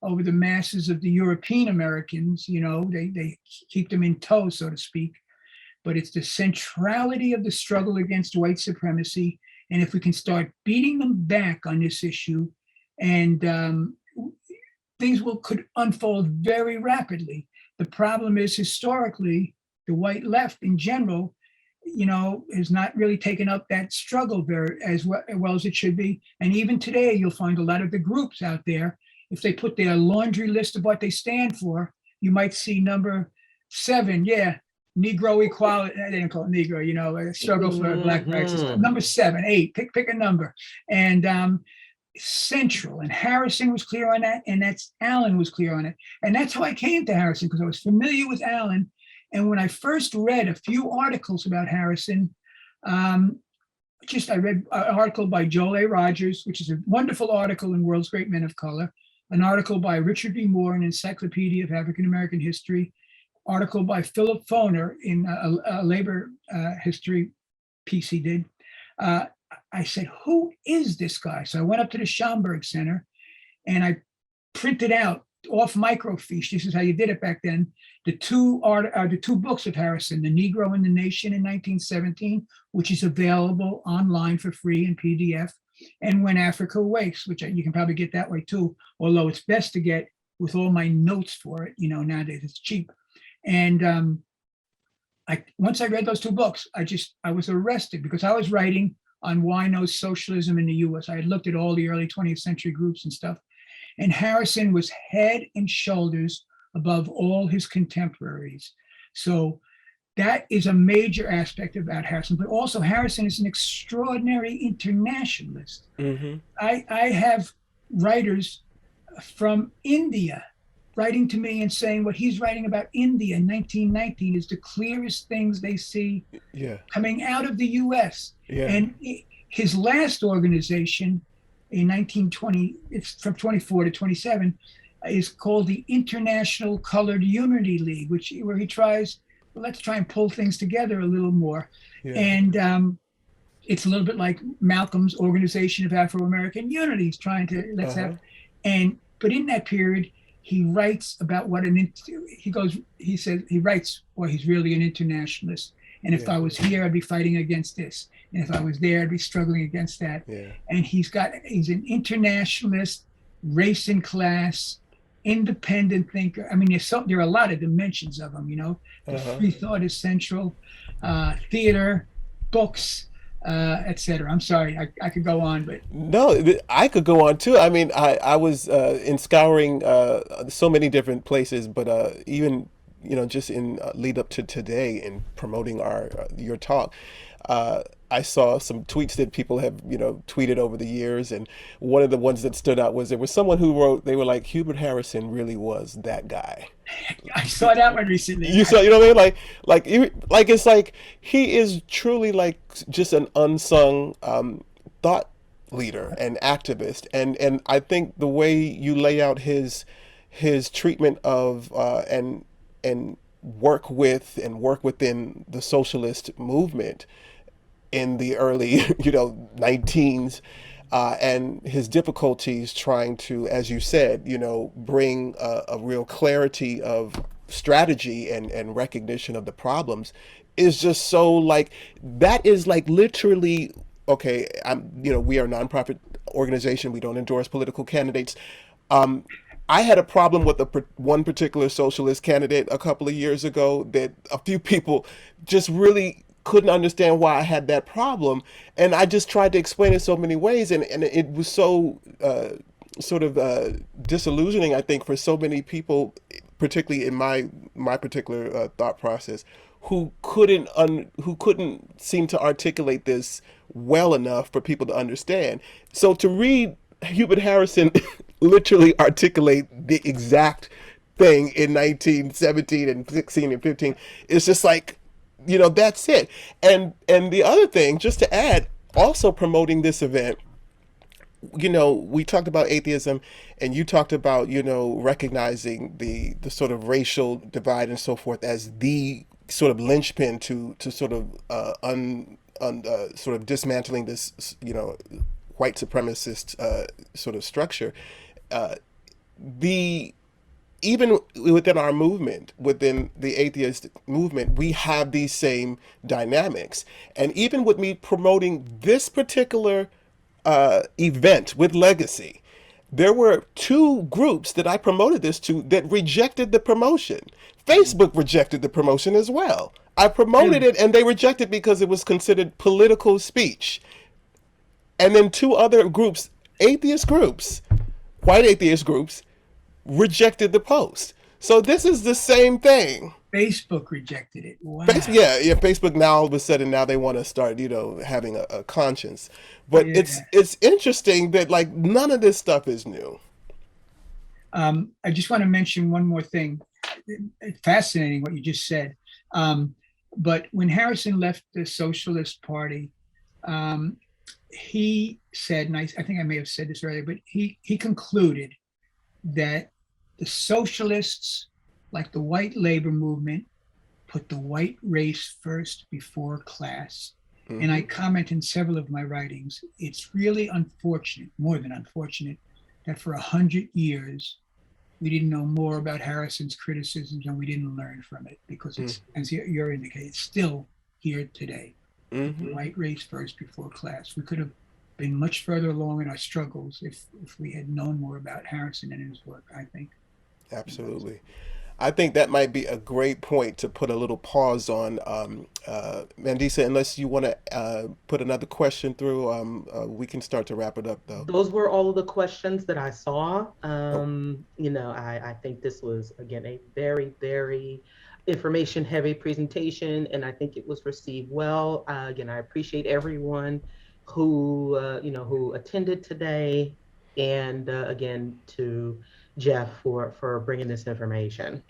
over the masses of the European Americans. They keep them in tow, so to speak. But it's the centrality of the struggle against white supremacy. And if we can start beating them back on this issue, and things could unfold very rapidly. The problem is, historically, the white left in general, has not really taken up that struggle as well as it should be. And even today, you'll find a lot of the groups out there, if they put their laundry list of what they stand for, you might see number 7, Negro equality. They didn't call it Negro, a struggle for Black rights. Number 7, 8, pick a number. And central, and Harrison was clear on that, and Allen was clear on it. And that's how I came to Harrison, because I was familiar with Allen. And when I first read a few articles about Harrison, I read an article by Joel A. Rogers, which is a wonderful article in World's Great Men of Color, an article by Richard B. Moore in Encyclopedia of African American History, article by Philip Foner in a labor history piece he did. I said, who is this guy? So I went up to the Schomburg Center and I printed out off microfiche. This is how you did it back then. The two books of Harrison, The Negro and the Nation in 1917, which is available online for free in PDF, and When Africa Wakes, which you can probably get that way too, although it's best to get with all my notes for it. Nowadays it's cheap. And once I read those 2 books, I was arrested, because I was writing on Wino's socialism in the US. I had looked at all the early 20th century groups and stuff. And Harrison was head and shoulders above all his contemporaries. So that is a major aspect about Harrison. But also Harrison is an extraordinary internationalist. Mm-hmm. I have writers from India writing to me and saying what he's writing about India in 1919 is the clearest things they see coming out of the US. Yeah. And his last organization in 1920, it's from 24 to 27, is called the International Colored Unity League, where he tries, let's try and pull things together a little more. Yeah. And it's a little bit like Malcolm's Organization of Afro-American Unity. He's trying to, but in that period, he writes about he writes, well, he's really an internationalist. And if I was here, I'd be fighting against this. And if I was there, I'd be struggling against that. Yeah. And he's an internationalist, race and class, independent thinker. I mean, there are a lot of dimensions of him, The free thought is central, theater, books, etc. I'm sorry, I could go on, but no, I could go on too. I mean, I was in scouring so many different places, but even just in lead up to today in promoting your talk, I saw some tweets that people have tweeted over the years, and one of the ones that stood out was there was someone who wrote, they were like, Hubert Harrison really was that guy. I saw that one recently. You saw, what I mean? Like it's like he is truly like just an unsung thought leader and activist, and I think the way you lay out his treatment of and work with and work within the socialist movement in the early 19s, and his difficulties trying to, as you said, bring a real clarity of strategy and recognition of the problems is just so like, that is like literally, okay, we are a nonprofit organization. We don't endorse political candidates. I had a problem with one particular socialist candidate a couple of years ago that a few people just really couldn't understand why I had that problem. And I just tried to explain it so many ways. And it was so sort of disillusioning, I think, for so many people, particularly in my particular thought process, who couldn't seem to articulate this well enough for people to understand. So to read Hubert Harrison literally articulate the exact thing in 1917 and 16 and 15, it's just like, that's it. And the other thing, just to add, also promoting this event, we talked about atheism, and you talked about, recognizing the sort of racial divide and so forth as the sort of linchpin to sort of sort of dismantling this, white supremacist sort of structure. the even within our movement, within the atheist movement, we have these same dynamics. And even with me promoting this particular event with Legacy, there were two groups that I promoted this to that rejected the promotion. Facebook rejected the promotion as well. I promoted Really? it and they rejected because it was considered political speech. And then two other groups, atheist groups, white atheist groups, rejected the post. So this is the same thing. Facebook rejected it. Wow. Yeah. Facebook now all of a sudden now they want to start, having a conscience. But Yeah. it's interesting that like none of this stuff is new. I just want to mention one more thing. It's fascinating what you just said. But when Harrison left the Socialist Party, he said, and I think I may have said this earlier, but he concluded that the socialists, like the white labor movement, put the white race first before class. Mm-hmm. And I comment in several of my writings, it's really unfortunate, more than unfortunate, that for 100 years, we didn't know more about Harrison's criticisms and we didn't learn from it because it's, as you're indicating, it's still here today. Mm-hmm. The white race first before class. We could have been much further along in our struggles if we had known more about Harrison and his work, I think. Absolutely. I think that might be a great point to put a little pause on. Mandisa, unless you want to put another question through, we can start to wrap it up, though. Those were all of the questions that I saw. I think this was, again, a very, very information-heavy presentation, and I think it was received well. Again, I appreciate everyone who attended today, and again, to Jeff for bringing this information.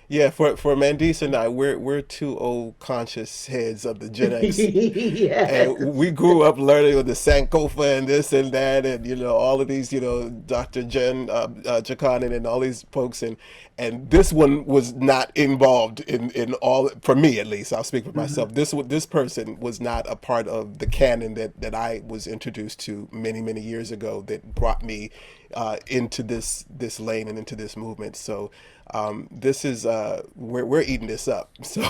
Yeah, for Mandisa and I, we're two old conscious heads of the Gen X. Yes. And we grew up learning with the Sankofa and this and that, and all of these, Dr. Jen Jakanen and all these folks, and this one was not involved in all, for me at least. I'll speak for myself. This person was not a part of the canon that I was introduced to many years ago that brought me into this lane and into this movement. So this is we're eating this up. So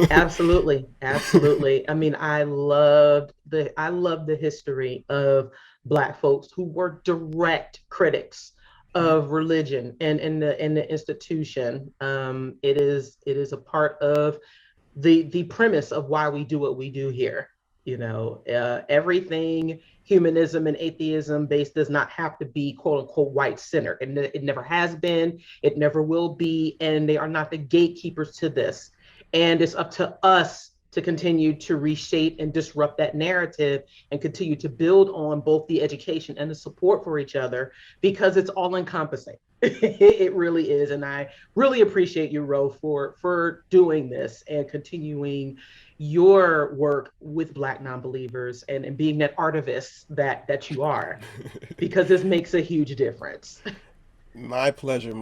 absolutely. I mean, I love the history of Black folks who were direct critics of religion and in the institution. It is a part of the premise of why we do what we do here. Everything humanism and atheism based does not have to be quote unquote white centered, and it never has been, it never will be, and they are not the gatekeepers to this. And it's up to us to continue to reshape and disrupt that narrative and continue to build on both the education and the support for each other, because it's all encompassing. It really is. And I really appreciate you, Ro, for doing this and continuing your work with Black Nonbelievers and being that artivist that you are, because this makes a huge difference. My pleasure.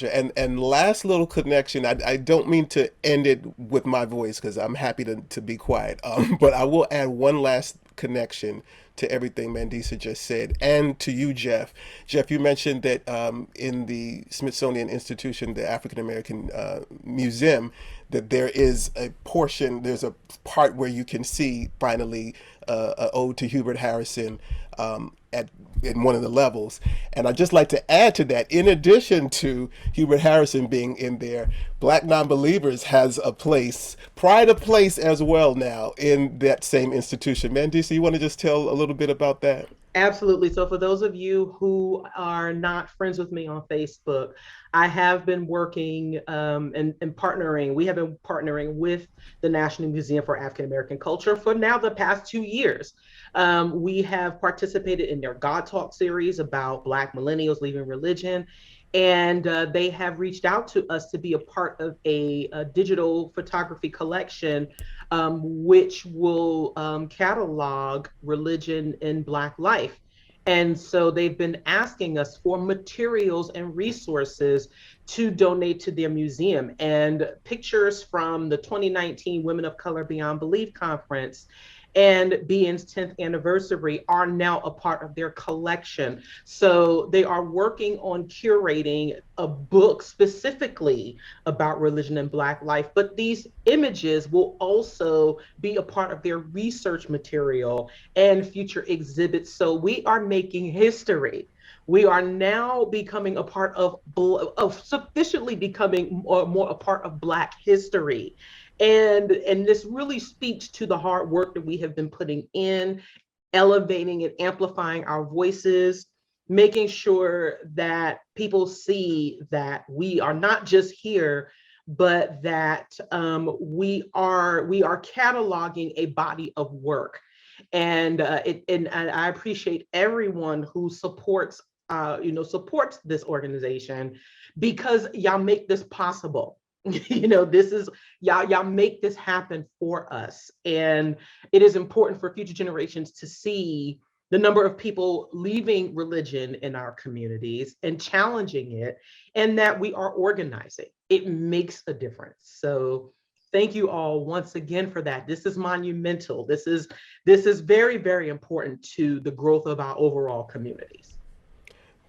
And last little connection, I don't mean to end it with my voice because I'm happy to be quiet, but I will add one last connection to everything Mandisa just said, and to you, Jeff. Jeff, you mentioned that in the Smithsonian Institution, the African American Museum, that there is a portion, there's a part where you can see finally an ode to Hubert Harrison in one of the levels. And I'd just like to add to that, in addition to Hubert Harrison being in there, Black Nonbelievers has a place, pride of place as well now in that same institution. Mandisa, you want to just tell a little bit about that? Absolutely. So for those of you who are not friends with me on Facebook, I have been working and partnering. We have been partnering with the National Museum for African American Culture for now the past 2 years. We have participated in their God Talk series about Black millennials leaving religion. And they have reached out to us to be a part of a digital photography collection, which will catalog religion in Black life. And so they've been asking us for materials and resources to donate to their museum, and pictures from the 2019 Women of Color Beyond Belief Conference and Being's 10th anniversary are now a part of their collection. So they are working on curating a book specifically about religion and Black life, but these images will also be a part of their research material and future exhibits. So we are making history. We are now becoming a part of sufficiently becoming more a part of Black history. And this really speaks to the hard work that we have been putting in, elevating and amplifying our voices, making sure that people see that we are not just here, but that we are cataloging a body of work. And I appreciate everyone who supports supports this organization, because y'all make this possible. This is y'all make this happen for us. And it is important for future generations to see the number of people leaving religion in our communities and challenging it, and that we are organizing. It makes a difference. So thank you all once again for that. This is monumental. This is very, very important to the growth of our overall communities.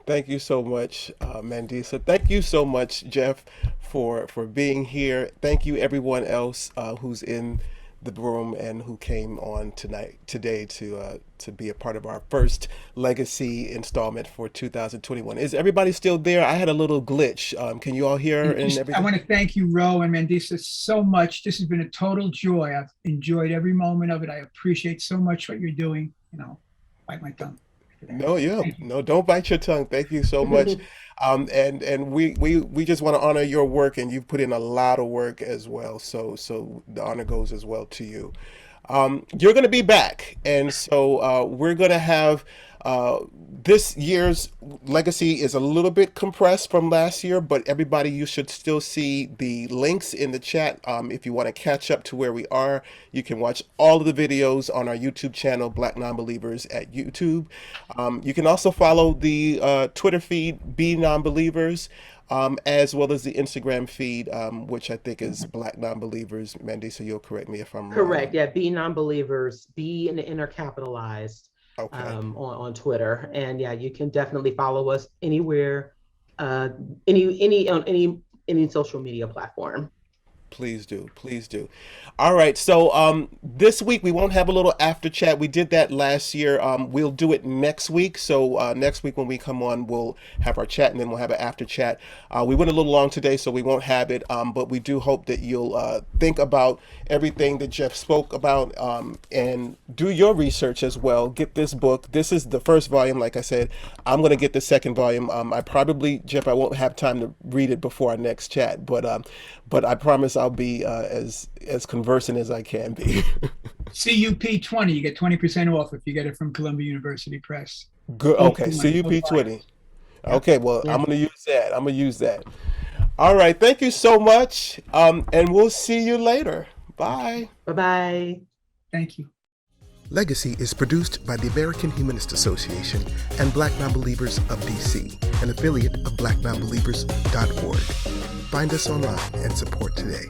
Thank you so much, Mandisa. Thank you so much, Jeff, for being here. Thank you, everyone else who's in the room and who came on today to be a part of our first legacy installment for 2021. Is everybody still there? I had a little glitch. Can you all hear and everything? I want to thank you, Ro and Mandisa, so much. This has been a total joy. I've enjoyed every moment of it. I appreciate so much what you're doing. Bite my tongue. No, don't bite your tongue. Thank you so much. And we just want to honor your work, and you've put in a lot of work as well. So the honor goes as well to you. You're going to be back, and so we're going to have this year's legacy is a little bit compressed from last year, but everybody, you should still see the links in the chat. If you want to catch up to where we are, you can watch all of the videos on our YouTube channel, Black Nonbelievers at YouTube. You can also follow the Twitter feed, Be Nonbelievers, as well as the Instagram feed, which I think is Black Nonbelievers. Mandisa, you'll correct me if I'm correct. wrong. Yeah, Be Nonbelievers, be in the intercapitalized. Okay. On Twitter. And yeah, you can definitely follow us anywhere, any social media platform. Please do. Please do. All right. So this week we won't have a little after chat. We did that last year. We'll do it next week. So next week when we come on, we'll have our chat and then we'll have an after chat. We went a little long today, so we won't have it. But we do hope that you'll think about everything that Jeff spoke about and do your research as well. Get this book. This is the first volume. Like I said, I'm going to get the second volume. Jeff, I won't have time to read it before our next chat, but I promise I'll be as conversant as I can be. CUP 20, you get 20% off if you get it from Columbia University Press. Good. Okay, CUP 20. Okay, well, yeah. I'm going to use that. All right, thank you so much, and we'll see you later. Bye. Bye-bye. Thank you. Legacy is produced by the American Humanist Association and Black Nonbelievers of D.C., an affiliate of BlackNonbelievers.org. Find us online and support today.